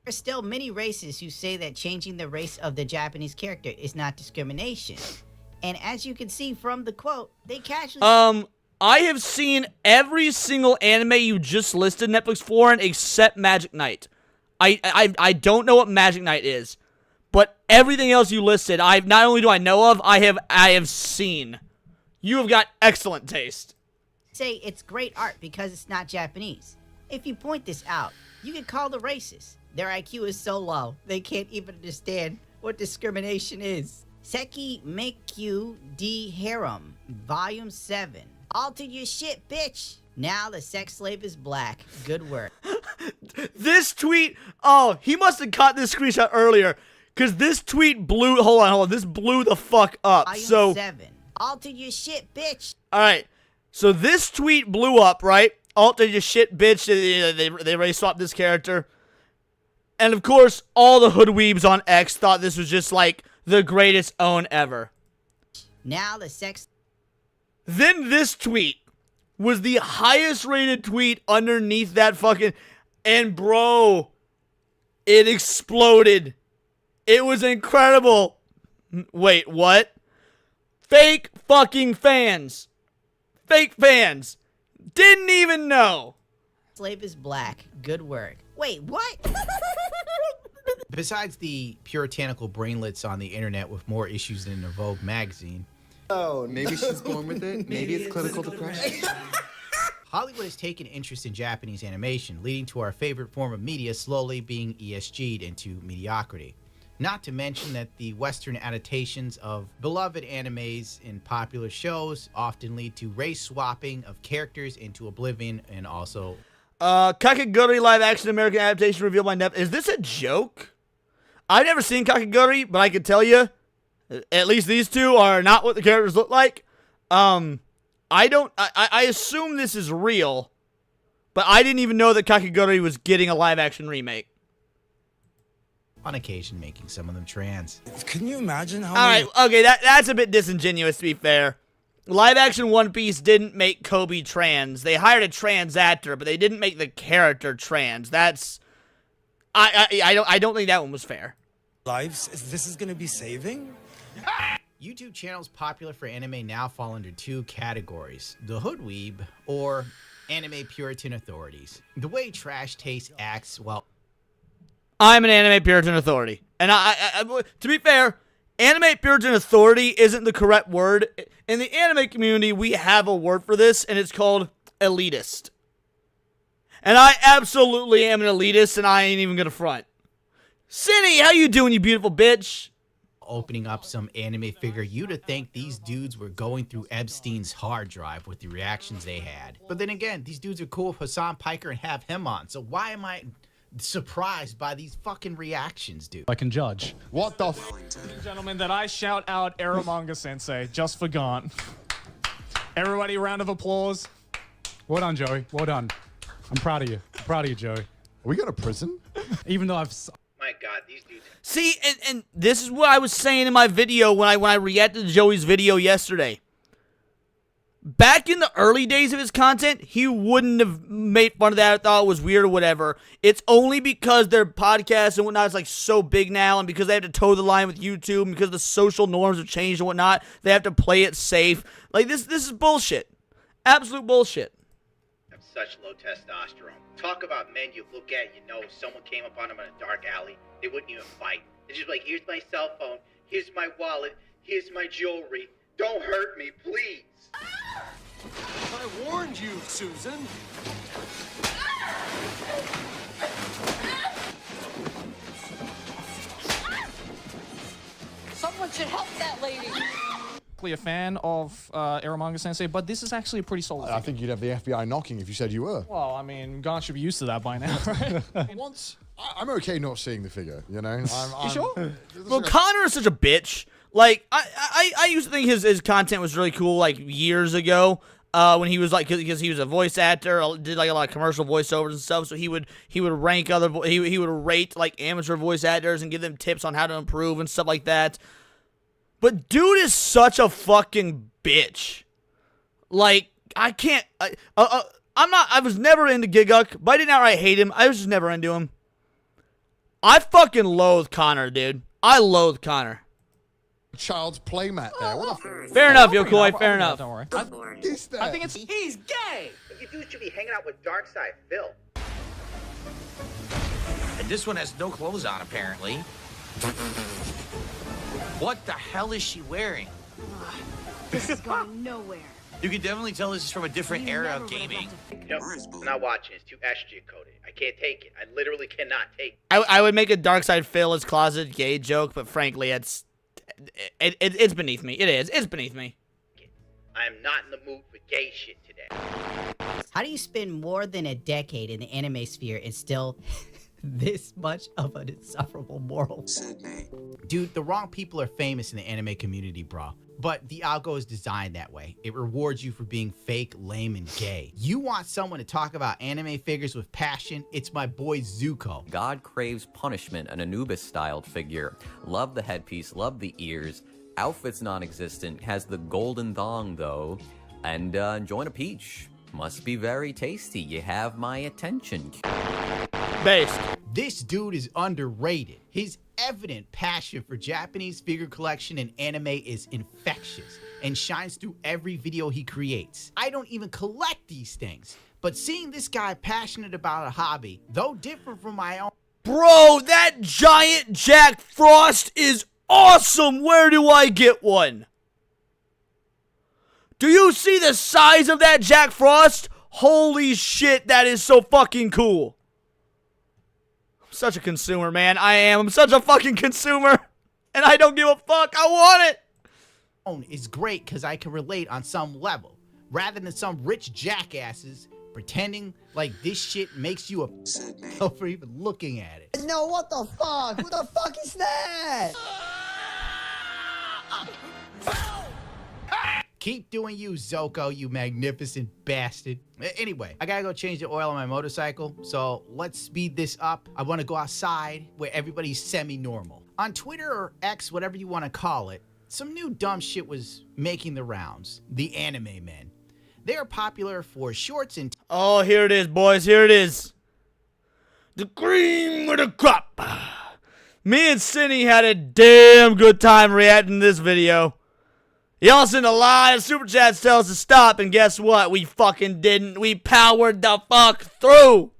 There are still many races who say that changing the race of the Japanese character is not discrimination. And as you can see from the quote, they casually... I have seen every single anime you just listed Netflix for except Magic Knight. I don't know what Magic Knight is, but everything else you listed, not only do I know of, I have seen. You have got excellent taste. Say it's great art because it's not Japanese. If you point this out, you get called a racist. Their IQ is so low, they can't even understand what discrimination is. Seki Meikyu D Harem, Volume 7. Alter your shit, bitch. Now the sex slave is black. Good work. This tweet, he must have caught this screenshot earlier, because this tweet blew, hold on, this blew the fuck up. Volume 7. Alter your shit, bitch. Alright, so this tweet blew up, right? Alter your shit, bitch. They race swapped this character. And of course, all the hoodweebs on X thought this was just like the greatest own ever. Now the sex... Then this tweet was the highest rated tweet underneath that fucking... And bro, it exploded. It was incredible. Wait, what? Fake fucking fans. Fake fans. Didn't even know. Slave is black. Good work. Wait, what? Besides the puritanical brainlets on the internet with more issues than a Vogue magazine. Oh, maybe she's born with it. Maybe it's clinical depression. Hollywood has taken interest in Japanese animation, leading to our favorite form of media slowly being ESG'd into mediocrity. Not to mention that the Western adaptations of beloved animes in popular shows often lead to race swapping of characters into oblivion and also... Kakegurui live action American adaptation revealed by Netflix. Is this a joke? I've never seen Kakegurui, but I can tell you, at least these two are not what the characters look like. I assume this is real, but I didn't even know that Kakegurui was getting a live action remake. on occasion making some of them trans. Can you imagine how Alright, okay, that's a bit disingenuous, to be fair. Live action One Piece didn't make Kobe trans. They hired a trans actor, but they didn't make the character trans. That's... I don't think that one was fair. lives this is going to be saving? YouTube channels popular for anime now fall under two categories: the hood weeb or anime Puritan authorities. The way Trash Taste acts, well, I'm an anime Puritan authority. And to be fair, anime Puritan authority isn't the correct word. In the anime community, we have a word for this, and it's called elitist. And I absolutely am an elitist, and I ain't even gonna front. Cindy, how you doing, you beautiful bitch? opening up some anime figure, you'd have think these dudes were going through Epstein's hard drive with the reactions they had. But then again, these dudes are cool with Hassan Piker and have him on, so why am I surprised by these fucking reactions, dude? I can judge. What the Gentlemen, that I shout out Aramanga Sensei just for Gaunt. Everybody, round of applause. Well done, Joey. Well done. I'm proud of you. I'm proud of you, Joey. Are we going to prison? Even though I've... My God, these dudes... See, and this is what I was saying in my video when I reacted to Joey's video yesterday. Back in the early days of his content, he wouldn't have made fun of that or thought it was weird or whatever. It's only because their podcast and whatnot is like so big now, and because they have to toe the line with YouTube, and because the social norms have changed and whatnot, they have to play it safe. Like, this is bullshit. Absolute bullshit. Have such low testosterone. Talk about men you look at, you know, someone came up on them in a dark alley, they wouldn't even fight. They're just like, here's my cell phone, here's my wallet, here's my jewelry. Don't hurt me, please. I warned you, Susan. Someone should help that lady. A fan of Aramanga Sensei, but this is actually a pretty solid I think you'd have the FBI knocking if you said you were. Well, I mean, Gaunt should be used to that by now, right? Once, I'm okay not seeing the figure, you know? You sure? Well, Connor is such a bitch. Like, I used to think his content was really cool, like, years ago, when he was, like, because he was a voice actor, did, like, a lot of commercial voiceovers and stuff, so he would rank he would rate, like, amateur voice actors and give them tips on how to improve and stuff like that. But dude is such a fucking bitch. Like, I can't, I was never into Giguk, but I didn't outright hate him. I was just never into him. I fucking loathe Connor, dude. I loathe Connor. Child's playmat there. What fair enough, Yokoi, fair enough. Don't worry. I think it's... He's gay! You dudes should be hanging out with Darkside Phil. And this one has no clothes on, apparently. What the hell is she wearing? This is going nowhere. You can definitely tell this is from a different era of gaming. Nope, I'm not watching. It's too estrogen coded. I can't take it. I literally cannot take it. I would make a Darkside Phil his closet gay joke, but frankly, it's beneath me. It is. It's beneath me. I am not in the mood for gay shit today. How do you spend more than a decade in the anime sphere and still this much of an insufferable moral? Dude, the wrong people are famous in the anime community, bro. But the algo is designed that way. It rewards you for being fake, lame, and gay. You want someone to talk about anime figures with passion? It's my boy Zuko. God craves punishment, an Anubis-styled figure. Love the headpiece, love the ears. Outfit's non-existent, has the golden thong though. And join a peach. Must be very tasty. You have my attention. Based. This dude is underrated. His evident passion for Japanese figure collection and anime is infectious and shines through every video he creates. I don't even collect these things, but seeing this guy passionate about a hobby, though different from my own... Bro, that giant Jack Frost is awesome! Where do I get one? Do you see the size of that Jack Frost? Holy shit, that is so fucking cool. I'm such a consumer, man. I am. I'm such a fucking consumer. And I don't give a fuck. I want it. ...is great because I can relate on some level, rather than some rich jackasses pretending like this shit makes you a for even looking at it. No, what the fuck? Who the fuck is that? Keep doing you, Zoko, you magnificent bastard. Anyway, I gotta go change the oil on my motorcycle, so let's speed this up. I want to go outside where everybody's semi-normal. On Twitter or X, whatever you want to call it, some new dumb shit was making the rounds. The anime men. They are popular for shorts and... Oh, here it is, boys. Here it is. The cream of the crop. Me and Cindy had a damn good time reacting to this video. Y'all sent a lot of super chats tell us to stop, and guess what? We fucking didn't. We powered the fuck through.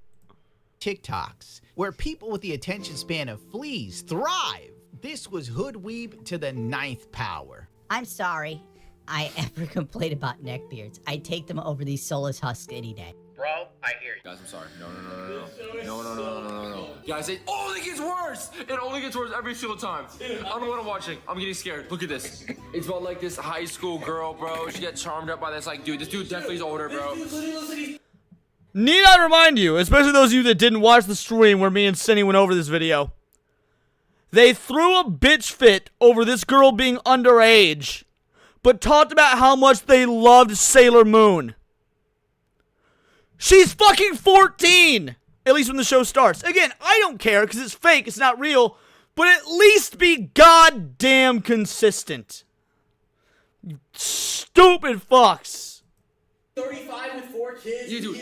TikToks, where people with the attention span of fleas thrive. This was hoodweeb to the 9th power. I'm sorry I ever complained about neckbeards. I take them over these soulless husks any day. Bro, I hear you. Guys, I'm sorry. No. Guys, it only gets worse. It only gets worse every single time. I don't know what I'm watching. I'm getting scared. Look at this. It's about like this high school girl, bro. She gets charmed up by this like dude. This dude definitely is older, bro. Need I remind you, especially those of you that didn't watch the stream where me and Cindy went over this video. They threw a bitch fit over this girl being underage, but talked about how much they loved Sailor Moon. She's fucking 14! At least when the show starts. Again, I don't care because it's fake, it's not real, but at least be goddamn consistent. You stupid fucks. 35 with 4 kids. Yeah, dude,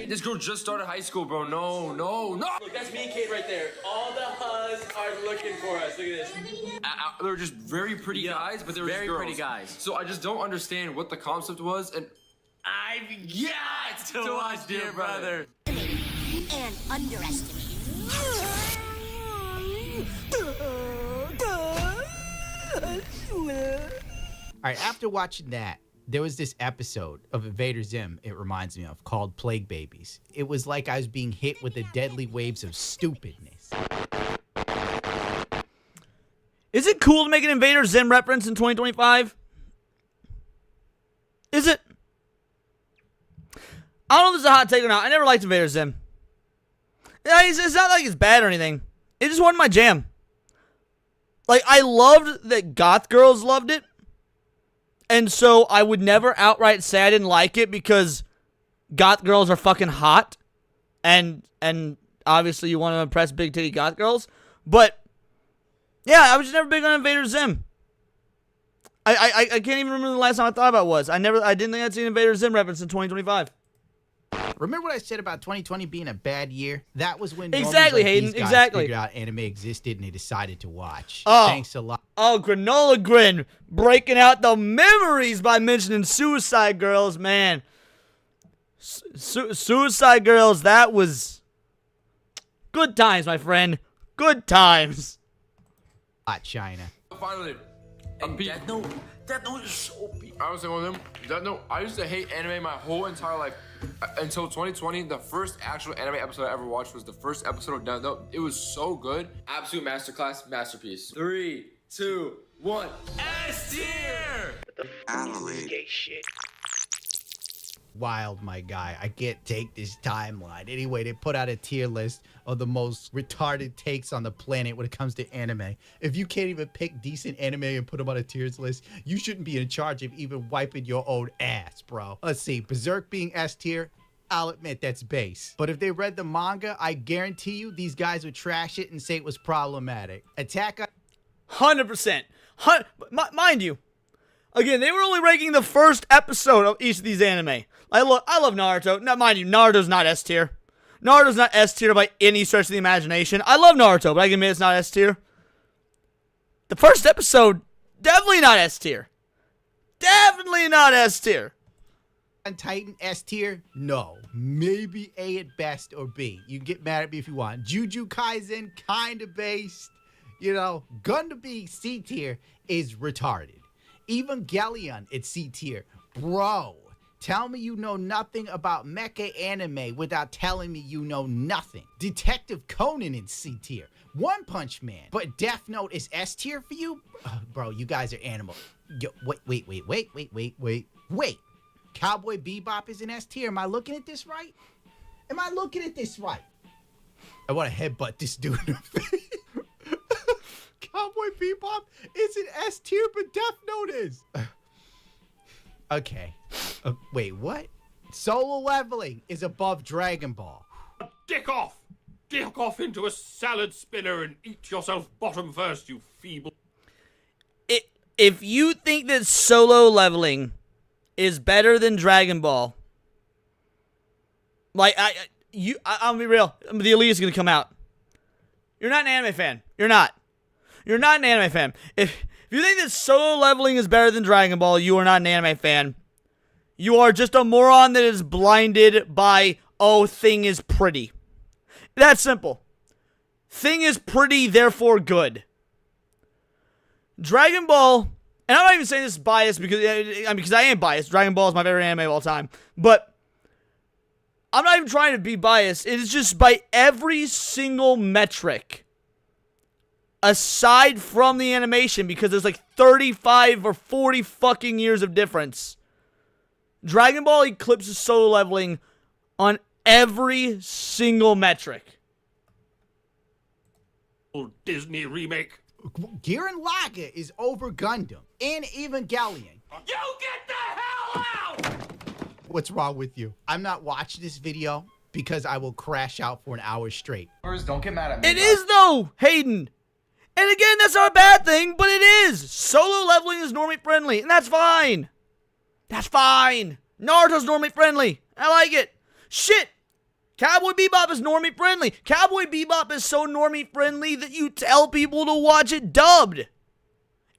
this girl just started high school, bro. No. Look, that's me and Kate right there. All the huzz are looking for us. Look at this. They were just very pretty guys, but they were very just girls. pretty guys. So I just don't understand what the concept was, and I've got to watch, dear brother. And underestimated. Alright, after watching that, there was this episode of Invader Zim, it reminds me of, called Plague Babies. It was like I was being hit with the deadly waves of stupidness. Is it cool to make an Invader Zim reference in 2025? Is it? I don't know if this is a hot take or not. I never liked Invader Zim. Yeah, it's not like it's bad or anything. It just wasn't my jam. Like, I loved that goth girls loved it. And so I would never outright say I didn't like it because goth girls are fucking hot. And obviously you want to impress big titty goth girls. But, yeah, I was just never big on Invader Zim. I can't even remember the last time I thought about it was. I didn't think I'd seen Invader Zim reference in 2025. Remember what I said about 2020 being a bad year? That was when exactly, like Hayden, these guys exactly. figured out anime existed and they decided to watch. Oh. Thanks a lot. Oh, Granola Grin breaking out the memories by mentioning Suicide Girls, man. Suicide Girls, that was good times, my friend. Good times. Hot China. finally, Death Note is so beat. I was saying with him, Death Note, I used to hate anime my whole entire life. Until 2020, the first actual anime episode I ever watched was the first episode of Death Note. It was so good. Absolute masterclass, masterpiece. 3, 2, 1. S tier! Gay shit. Wild, my guy. I can't take this timeline. Anyway, they put out a tier list of the most retarded takes on the planet when it comes to anime. If you can't even pick decent anime and put them on a tiers list, you shouldn't be in charge of even wiping your own ass, bro. Let's see. Berserk being S tier, I'll admit that's base. But if they read the manga, I guarantee you these guys would trash it and say it was problematic. Attack on... 100%. Mind you, again, they were only ranking the first episode of each of these anime. I love Naruto. Now, mind you, Naruto's not S tier. Naruto's not S tier by any stretch of the imagination. I love Naruto, but I can admit it's not S tier. The first episode, definitely not S tier. Definitely not S tier. On Titan S tier? No. Maybe A at best or B. You can get mad at me if you want. Juju Kaisen, kinda based. You know, Gundam being C tier is retarded. Evangelion at C tier. Bro, tell me you know nothing about mecha anime without telling me you know nothing. Detective Conan in C tier. One Punch Man. But Death Note is S tier for you? Bro, you guys are animals. Yo, wait. Cowboy Bebop is in S tier. Am I looking at this right? I want to headbutt this dude in the face. Cowboy Bebop is an S tier, but Death Note is. Okay. Wait, what? Solo leveling is above Dragon Ball. Dick off! Dick off into a salad spinner and eat yourself bottom first, you feeble... If you think that solo leveling is better than Dragon Ball, like, I'll be real, the Elite is going to come out. You're not an anime fan. You're not. You're not an anime fan. If you think that solo leveling is better than Dragon Ball, you are not an anime fan. You are just a moron that is blinded by, oh, thing is pretty. That's simple. Thing is pretty, therefore good. Dragon Ball, and I'm not even saying this is biased because I am biased. Dragon Ball is my favorite anime of all time. But I'm not even trying to be biased. It is just by every single metric, aside from the animation, because there's like 35 or 40 fucking years of difference, Dragon Ball eclipses solo leveling on every single metric. Disney remake. Gurren Lagann is over Gundam and Evangelion. You get the hell out! What's wrong with you? I'm not watching this video because I will crash out for an hour straight. Don't get mad at me. It is though, Hayden. And again, that's not a bad thing, but it is. Solo leveling is normie friendly, and that's fine. That's fine. Naruto's normie friendly. I like it. Shit. Cowboy Bebop is normie friendly. Cowboy Bebop is so normie friendly that you tell people to watch it dubbed.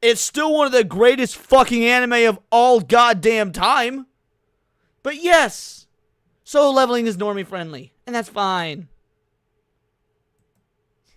It's still one of the greatest fucking anime of all goddamn time. But yes, solo leveling is normie friendly, and that's fine.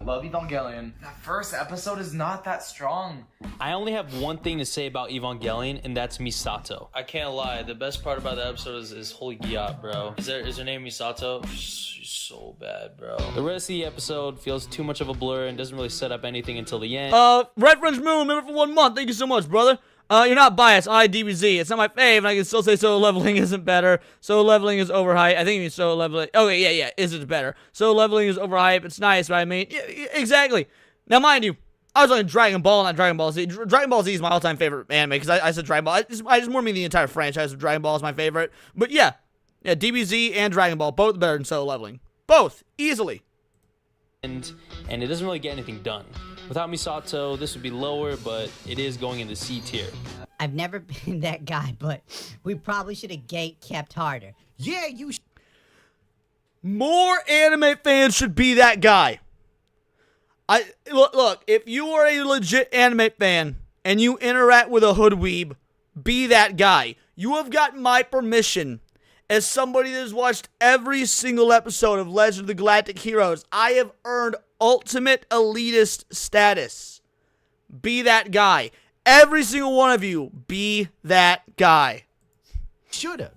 Love Evangelion. That first episode is not that strong. I only have one thing to say about Evangelion, and that's Misato. I can't lie, the best part about the episode is holy gyat, bro. Is her name Misato? She's so bad, bro. The rest of the episode feels too much of a blur and doesn't really set up anything until the end. Red French Moon, member for 1 month. Thank you so much, brother. You're not biased. I DBZ. It's not my fave, and I can still say solo leveling isn't better. Solo leveling is overhyped. I think you mean solo leveling. Okay, yeah. Is it better? Solo leveling is overhyped. It's nice, but I mean, yeah, exactly. Now, mind you, I was on Dragon Ball, not Dragon Ball Z. Dragon Ball Z is my all-time favorite anime, because I said Dragon Ball. I just more mean the entire franchise of Dragon Ball is my favorite. But yeah, DBZ and Dragon Ball, both better than solo leveling. Both. Easily. And it doesn't really get anything done. Without Misato, this would be lower, but it is going in the C tier. I've never been that guy, but we probably should have gate kept harder. Yeah, you More anime fans should be that guy. Look, if you are a legit anime fan and you interact with a hoodweeb, be that guy. You have got my permission. As somebody that has watched every single episode of Legend of the Galactic Heroes, I have earned ultimate elitist status. Be that guy. Every single one of you, be that guy. Should've.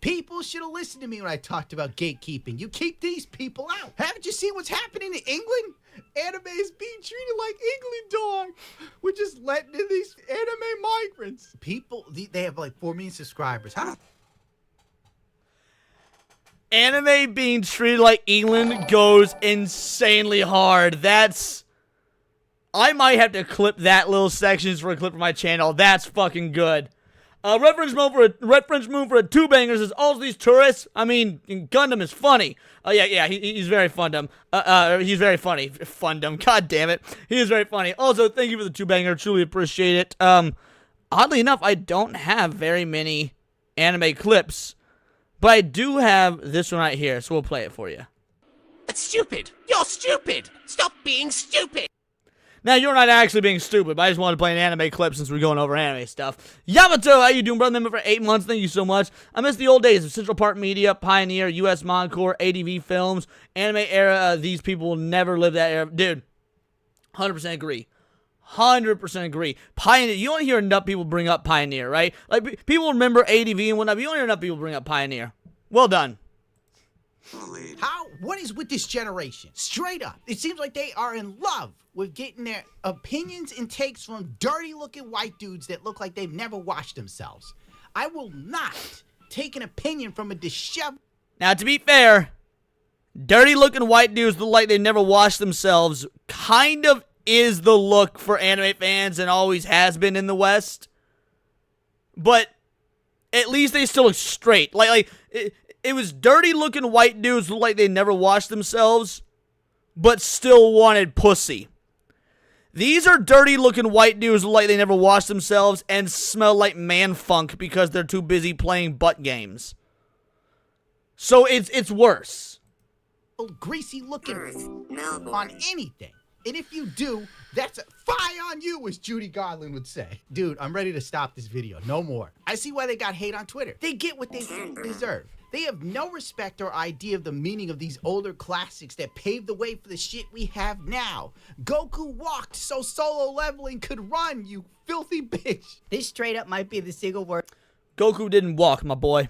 People should have listened to me when I talked about gatekeeping. You keep these people out. Haven't you seen what's happening in England? Anime is being treated like England, dog. We're just letting in these anime migrants. People, they have like 4 million subscribers. How the Anime being treated like England goes insanely hard. I might have to clip that little section for a clip for my channel. That's fucking good. Red French Moon for a 2 bangers is all these tourists. I mean, Gundam is funny. Yeah, he's very Fandom. He's very funny. Fandom, god damn it. He is very funny. Also, thank you for the 2 banger. Truly appreciate it. Oddly enough, I don't have very many anime clips. But I do have this one right here, so we'll play it for you. It's stupid! You're stupid! Stop being stupid! Now, you're not actually being stupid, but I just wanted to play an anime clip since we're going over anime stuff. Yamato, how you doing, brother? Member for 8 months. Thank you so much. I miss the old days of Central Park Media, Pioneer, US Moncore, ADV Films, anime era. These people will never live that era. Dude, 100% agree. 100% agree. Pioneer, you don't hear enough people bring up Pioneer, right? Like, people remember ADV and whatnot, but you don't hear enough people bring up Pioneer. Well done. What is with this generation? Straight up, it seems like they are in love with getting their opinions and takes from dirty-looking white dudes that look like they've never washed themselves. I will not take an opinion from a disheveled... Now, to be fair, dirty-looking white dudes look like they never washed themselves kind of is the look for anime fans and always has been in the West. But at least they still look straight. Like it was dirty looking white dudes who looked like they never washed themselves, but still wanted pussy. These are dirty looking white dudes who look like they never washed themselves and smell like man funk because they're too busy playing butt games. So it's worse. Greasy looking on anything. And if you do, that's a fire on you, as Judy Garland would say. Dude, I'm ready to stop this video. No more. I see why they got hate on Twitter. They get what they deserve. They have no respect or idea of the meaning of these older classics that paved the way for the shit we have now. Goku walked so solo leveling could run, you filthy bitch. This straight up might be the single word. Goku didn't walk, my boy.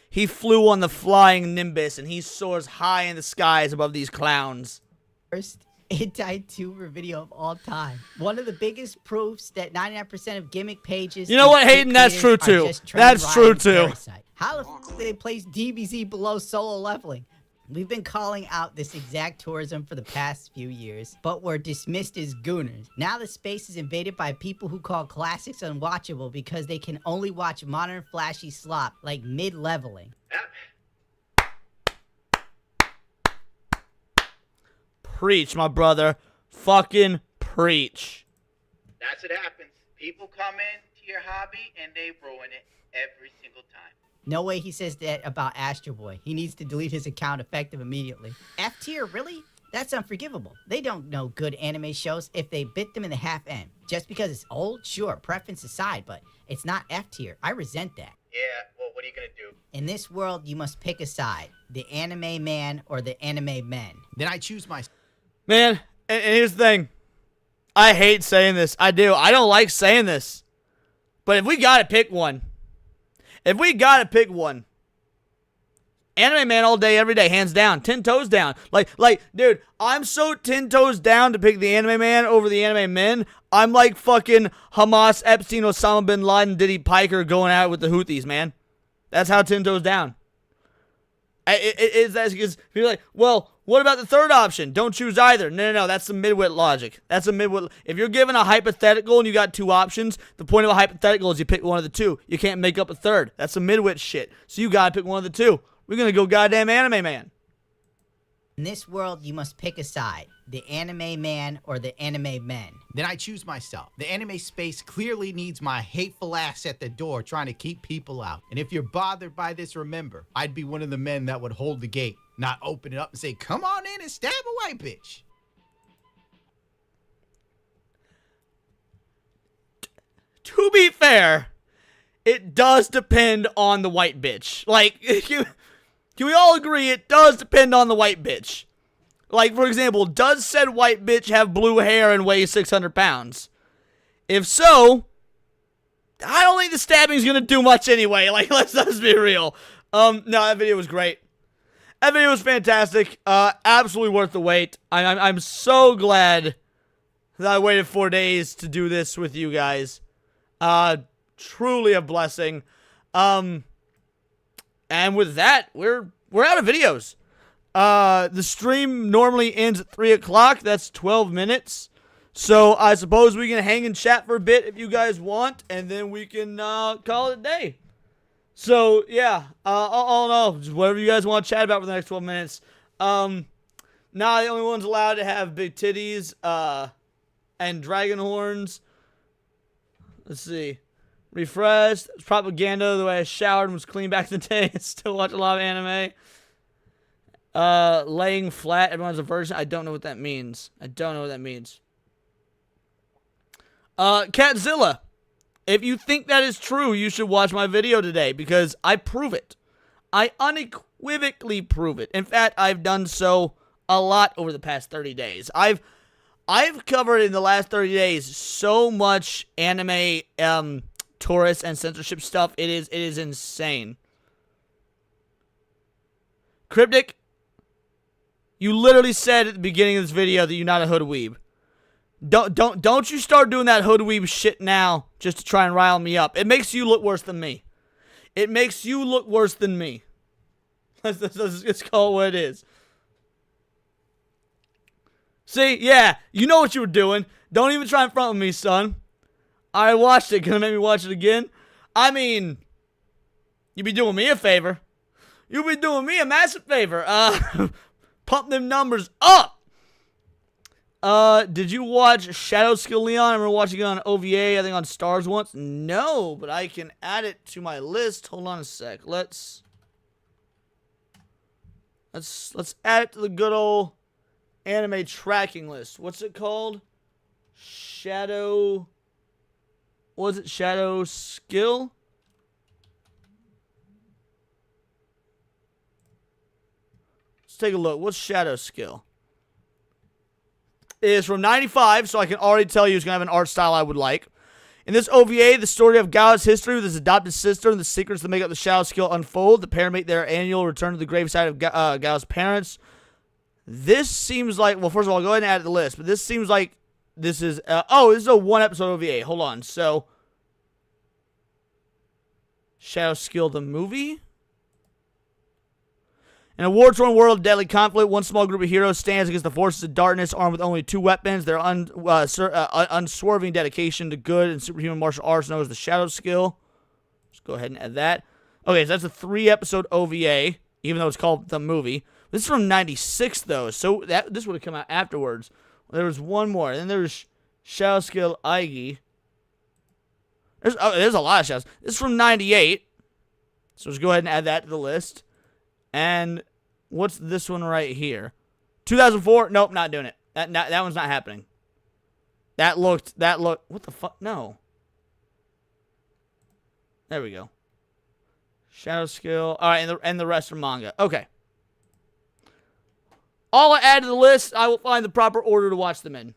He flew on the flying Nimbus, and he soars high in the skies above these clowns. First anti-tuber video of all time. One of the biggest proofs that 99% of gimmick pages... You know what, Hayden? That's true, too. That's true, too. How the f*** did they place DBZ below solo leveling? We've been calling out this exact tourism for the past few years, but we're dismissed as gooners. Now the space is invaded by people who call classics unwatchable because they can only watch modern flashy slop like mid-leveling. Preach, my brother. Fucking preach. That's what happens. People come into your hobby and they ruin it every single time. No way he says that about Astro Boy. He needs to delete his account effective immediately. F tier, really? That's unforgivable. They don't know good anime shows if they bit them in the half end. Just because it's old, sure, preference aside, but it's not F tier. I resent that. Yeah, well, what are you gonna do? In this world, you must pick a side. The anime man or the anime men. Then I choose my... Man, and here's the thing. I hate saying this. I do. I don't like saying this. But if we gotta pick one... Anime man all day, every day, hands down, 10 toes down. Like, dude, I'm so 10 toes down to pick the anime man over the anime men. I'm like fucking Hamas, Epstein, Osama bin Laden, Diddy Piker going out with the Houthis, man. That's how 10 toes down. Because you're like, well, what about the third option? Don't choose either. No, that's some midwit logic. If you're given a hypothetical and you got two options, the point of a hypothetical is you pick one of the two. You can't make up a third. That's some midwit shit. So you gotta pick one of the two. We're gonna go goddamn anime man. In this world, you must pick a side. The anime man or the anime men. Then I choose myself. The anime space clearly needs my hateful ass at the door trying to keep people out. And if you're bothered by this, remember, I'd be one of the men that would hold the gate, not open it up and say, come on in and stab a white bitch. To be fair, it does depend on the white bitch. Like, can we all agree it does depend on the white bitch? Like, for example, does said white bitch have blue hair and weigh 600 pounds? If so, I don't think the stabbing's gonna do much anyway. Like, let's be real. No, that video was great. That video was fantastic. Absolutely worth the wait. I'm so glad that I waited 4 days to do this with you guys. Truly a blessing. And with that, we're out of videos. The stream normally ends at 3 o'clock. That's 12 minutes. So I suppose we can hang and chat for a bit if you guys want, and then we can call it a day. So yeah, I don't know, just whatever you guys want to chat about for the next 12 minutes. Now the only ones allowed to have big titties and dragon horns. Let's see. Refreshed. It's propaganda. The way I showered and was clean back in the day. I still watch a lot of anime. Laying flat. Everyone's a virgin. I don't know what that means. Catzilla. If you think that is true, you should watch my video today because I prove it. I unequivocally prove it. In fact, I've done so a lot over the past 30 days. I've covered in the last 30 days so much anime tourist and censorship stuff. It is insane. Cryptic, you literally said at the beginning of this video that you're not a hood weeb. Don't you start doing that hood weeb shit now just to try and rile me up. It makes you look worse than me. Let's call it what it is. See, yeah, you know what you were doing. Don't even try and front with me, son. I watched it. Gonna make me watch it again? I mean, You be doing me a favor. You be doing me a massive favor. Pump them numbers up. Did you watch Shadow Skill Leon? I remember watching it on OVA, I think on Stars once. No, but I can add it to my list. Hold on a sec. Let's add it to the good old anime tracking list. What's it called? Shadow. Was it Shadow Skill? Let's take a look. What's Shadow Skill? It is from 95, so I can already tell you it's going to have an art style I would like. In this OVA, the story of Gao's history with his adopted sister and the secrets that make up the Shadow Skill unfold. The pair make their annual return to the graveside of Gao's parents. This seems like, well, first of all, go ahead and add it to the list, but this seems like this is, this is a one-episode OVA. Hold on, so, Shadow Skill the movie? In a war-torn world of deadly conflict, one small group of heroes stands against the forces of darkness, armed with only 2 weapons. Their unswerving dedication to good and superhuman martial arts known as the Shadow Skill. Let's go ahead and add that. Okay, so that's a 3-episode OVA, even though it's called the movie. This is from 96, though, so this would have come out afterwards. There was one more. Then there's Shadow Skill Aigi. There's a lot of shadows. This is from 98. So let's go ahead and add that to the list. And what's this one right here? 2004? Nope, not doing it. That one's not happening. That looked, what the fuck? No. There we go. Shadow Skill. All right, and the rest are manga. Okay. All I add to the list, I will find the proper order to watch them in.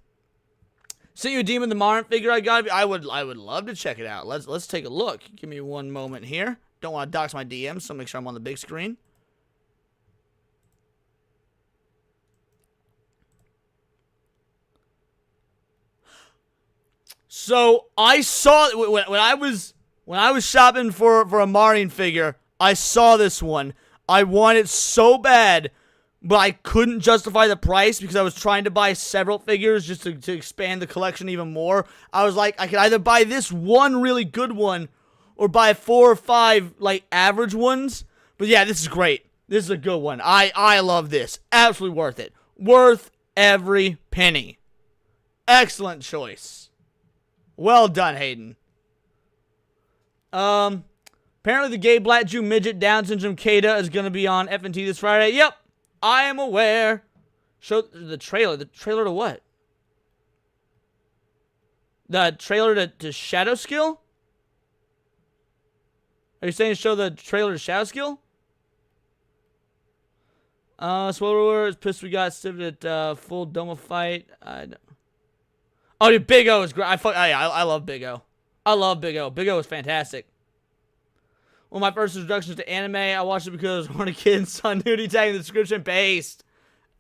Sent you a Demon the Marin figure I got. I would love to check it out. Let's take a look. Give me one moment here. Don't want to dox my DMs, so make sure I'm on the big screen. So I saw when I was shopping for a Marin figure, I saw this one. I wanted so bad, but I couldn't justify the price because I was trying to buy several figures just to expand the collection even more. I was like, I could either buy this one really good one or buy 4 or 5 like average ones. But yeah, this is great. This is a good one. I love this. Absolutely worth it. Worth every penny. Excellent choice. Well done, Hayden. Apparently the gay black Jew midget Down syndrome Kada is going to be on FNT this Friday. Yep, I am aware. Show the trailer. The trailer to what? The trailer to Shadow Skill? Are you saying show the trailer to Shadow Skill? Spoiler is pissed we got stiffed at full Doma fight. Oh, dude, Big O is great. I love Big O. I love Big O. Big O is fantastic. One of my first introductions to anime, I watched it because one of the kids saw nudity tag in the description. Based.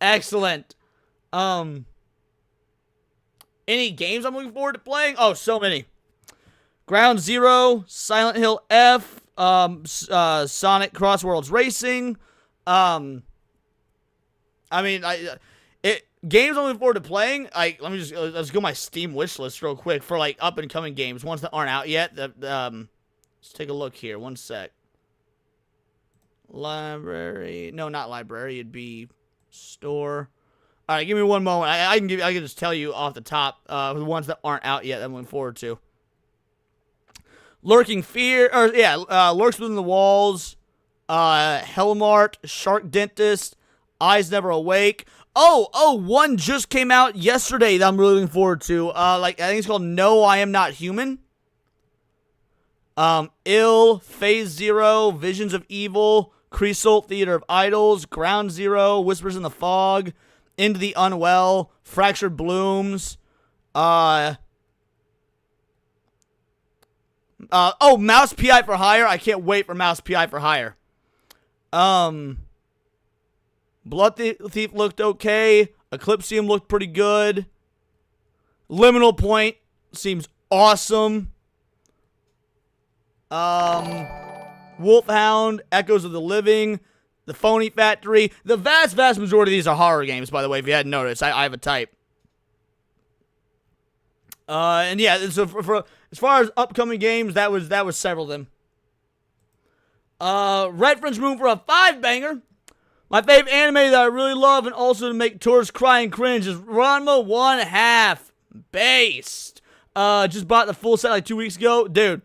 Excellent. Any games I'm looking forward to playing? Oh, so many. Ground Zero, Silent Hill F, Sonic Cross Worlds Racing. Games I'm looking forward to playing, let's go my Steam wish list real quick for like up and coming games, ones that aren't out yet. Let's take a look here. One sec. Library. No, not library. It'd be store. All right, give me one moment. I can just tell you off the top the ones that aren't out yet that I'm looking forward to. Lurking Fear, Lurks Within the Walls, Helmart, Shark Dentist, Eyes Never Awake. One just came out yesterday that I'm really looking forward to. I think it's called No, I Am Not Human. Phase Zero, Visions of Evil, Creasol, Theater of Idols, Ground Zero, Whispers in the Fog, Into the Unwell, Fractured Blooms, Mouse PI for Hire. I can't wait for Mouse PI for Hire. Blood Thief looked okay. Eclipsium looked pretty good. Liminal Point seems awesome. Wolfhound, Echoes of the Living, The Phony Factory. The vast majority of these are horror games, by the way, if you hadn't noticed. I have a type. So for as far as upcoming games, that was several of them. Red French Moon for a 5-banger. My favorite anime that I really love and also to make tourists cry and cringe is Ranma 1/2 Based. Just bought the full set like 2 weeks ago. Dude,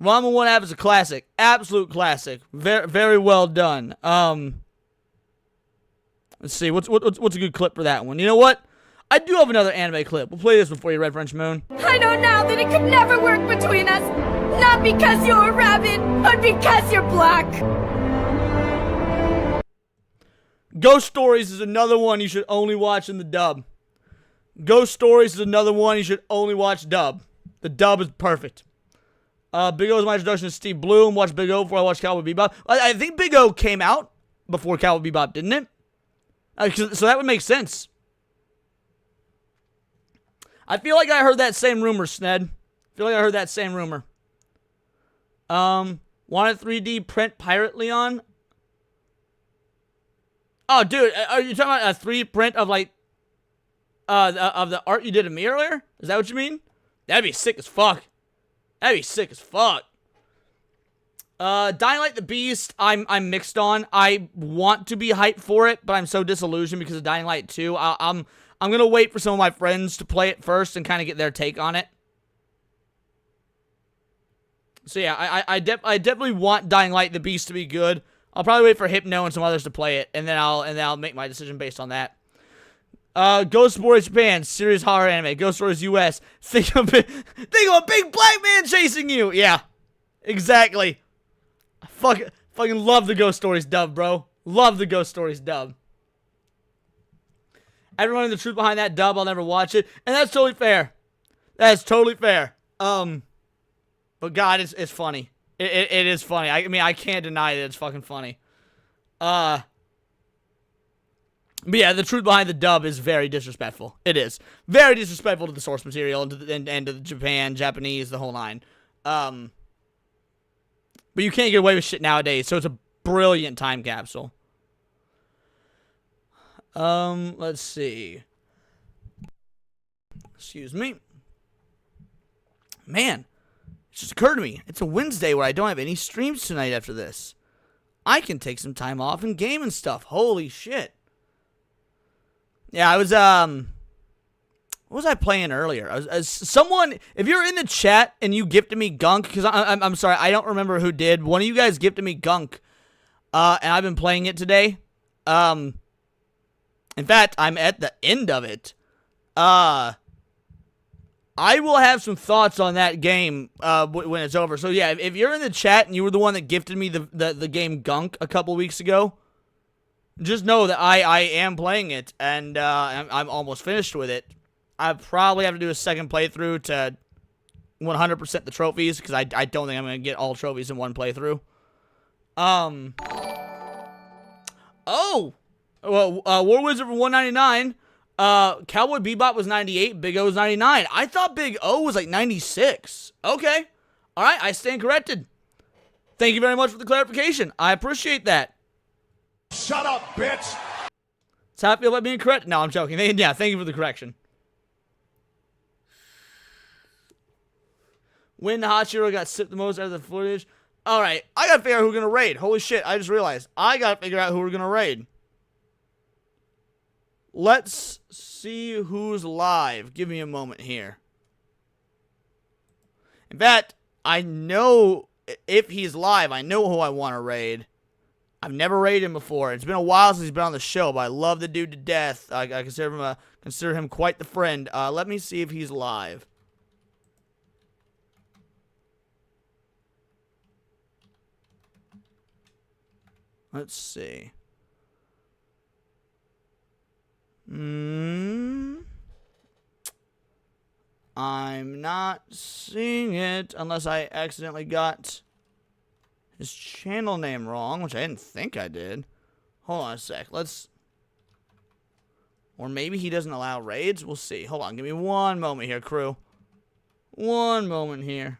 Ranma 1/2 is a classic. Absolute classic. Very, very well done. Let's see. What's a good clip for that one? You know what? I do have another anime clip. We'll play this before you, Red French Moon. I know now that it could never work between us. Not because you're a rabbit, but because you're black. Ghost Stories is another one you should only watch in the dub. Ghost Stories is another one you should only watch dub. The dub is perfect. Big O is my introduction to Steve Bloom. Watch Big O before I watch Cowboy Bebop. I think Big O came out before Cowboy Bebop, didn't it? So that would make sense. I feel like I heard that same rumor, Sned. I feel like I heard that same rumor. Want a 3D print Pirate Leon? Oh, dude, are you talking about a 3D print of like of the art you did of me earlier? Is that what you mean? That'd be sick as fuck. That'd be sick as fuck. Dying Light the Beast, I'm mixed on. I want to be hyped for it, but I'm so disillusioned because of Dying Light 2. I'm gonna wait for some of my friends to play it first and kind of get their take on it. So yeah, I definitely want Dying Light the Beast to be good. I'll probably wait for Hypno and some others to play it, and then I'll make my decision based on that. Ghost Stories Japan, serious horror anime. Ghost Stories US, think of a big black man chasing you. Yeah, exactly. I fucking love the Ghost Stories dub, bro. Love the Ghost Stories dub. Everyone in the truth behind that dub, I'll never watch it, and that's totally fair. That's totally fair. But God, it's funny. It is funny. I mean, I can't deny that it's fucking funny. But yeah, the truth behind the dub is very disrespectful. It is very disrespectful to the source material and to the Japanese, the whole nine. But you can't get away with shit nowadays, so it's a brilliant time capsule. Let's see. Excuse me. Man, it just occurred to me. It's a Wednesday where I don't have any streams tonight after this. I can take some time off and game and stuff. Holy shit. Yeah, I was, what was I playing earlier? Someone, if you're in the chat and you gifted me Gunk, because I'm sorry, I don't remember who did. One of you guys gifted me Gunk, and I've been playing it today. In fact, I'm at the end of it. I will have some thoughts on that game when it's over. So yeah, if you're in the chat and you were the one that gifted me the game Gunk a couple weeks ago, just know that I am playing it, and I'm almost finished with it. I probably have to do a second playthrough to 100% the trophies, because I don't think I'm going to get all trophies in one playthrough. Oh! Well, War Wizard for 199. Cowboy Bebop was 98. Big O was 99. I thought Big O was like 96. Okay. Alright, I stand corrected. Thank you very much for the clarification. I appreciate that. Shut up, bitch! That's how I feel about being corrected. No, I'm joking. Yeah, thank you for the correction. When Hachiro got sipped the most out of the footage. Alright, I gotta figure out who we're gonna raid. Holy shit, I just realized. I gotta figure out who we're gonna raid. Let's see who's live. Give me a moment here. In fact, I know if he's live, I know who I want to raid. I've never raided him before. It's been a while since he's been on the show, but I love the dude to death. I consider him quite the friend. Let me see if he's live. Let's see. I'm not seeing it unless I accidentally got his channel name wrong, which I didn't think I did. Hold on a sec. Or maybe he doesn't allow raids. We'll see. Hold on. Give me one moment here, crew. One moment here.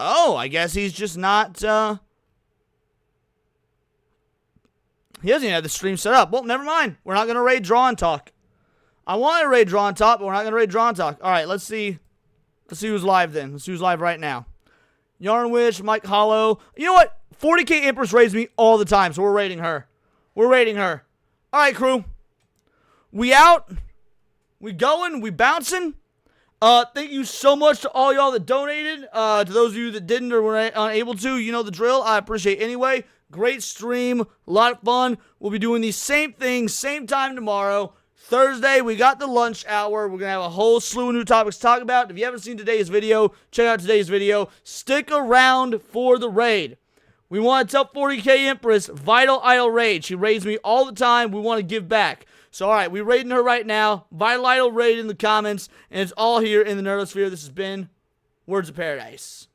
Oh, I guess he's just not, he doesn't even have the stream set up. Well, never mind. We're not going to raid Draw and Talk. I want to raid Drawn Talk, but we're not going to raid Drawn Talk. All right, let's see. Let's see who's live then. Let's see who's live right now. Yarnwish, Mike Hollow. You know what? 40K Empress raids me all the time, so we're raiding her. We're raiding her. All right, crew. We out. We going. We bouncing. Thank you so much to all y'all that donated. To those of you that didn't or were unable to, you know the drill. I appreciate it anyway. Great stream. A lot of fun. We'll be doing these same things, same time tomorrow. Thursday, we got the lunch hour. We're going to have a whole slew of new topics to talk about. If you haven't seen today's video, check out today's video. Stick around for the raid. We want to tell 40K Empress, Vital Idol raid. She raids me all the time. We want to give back. So, all right, we're raiding her right now. Vital Idol raid in the comments. And it's all here in the Nerdosphere. This has been Words of Paradise.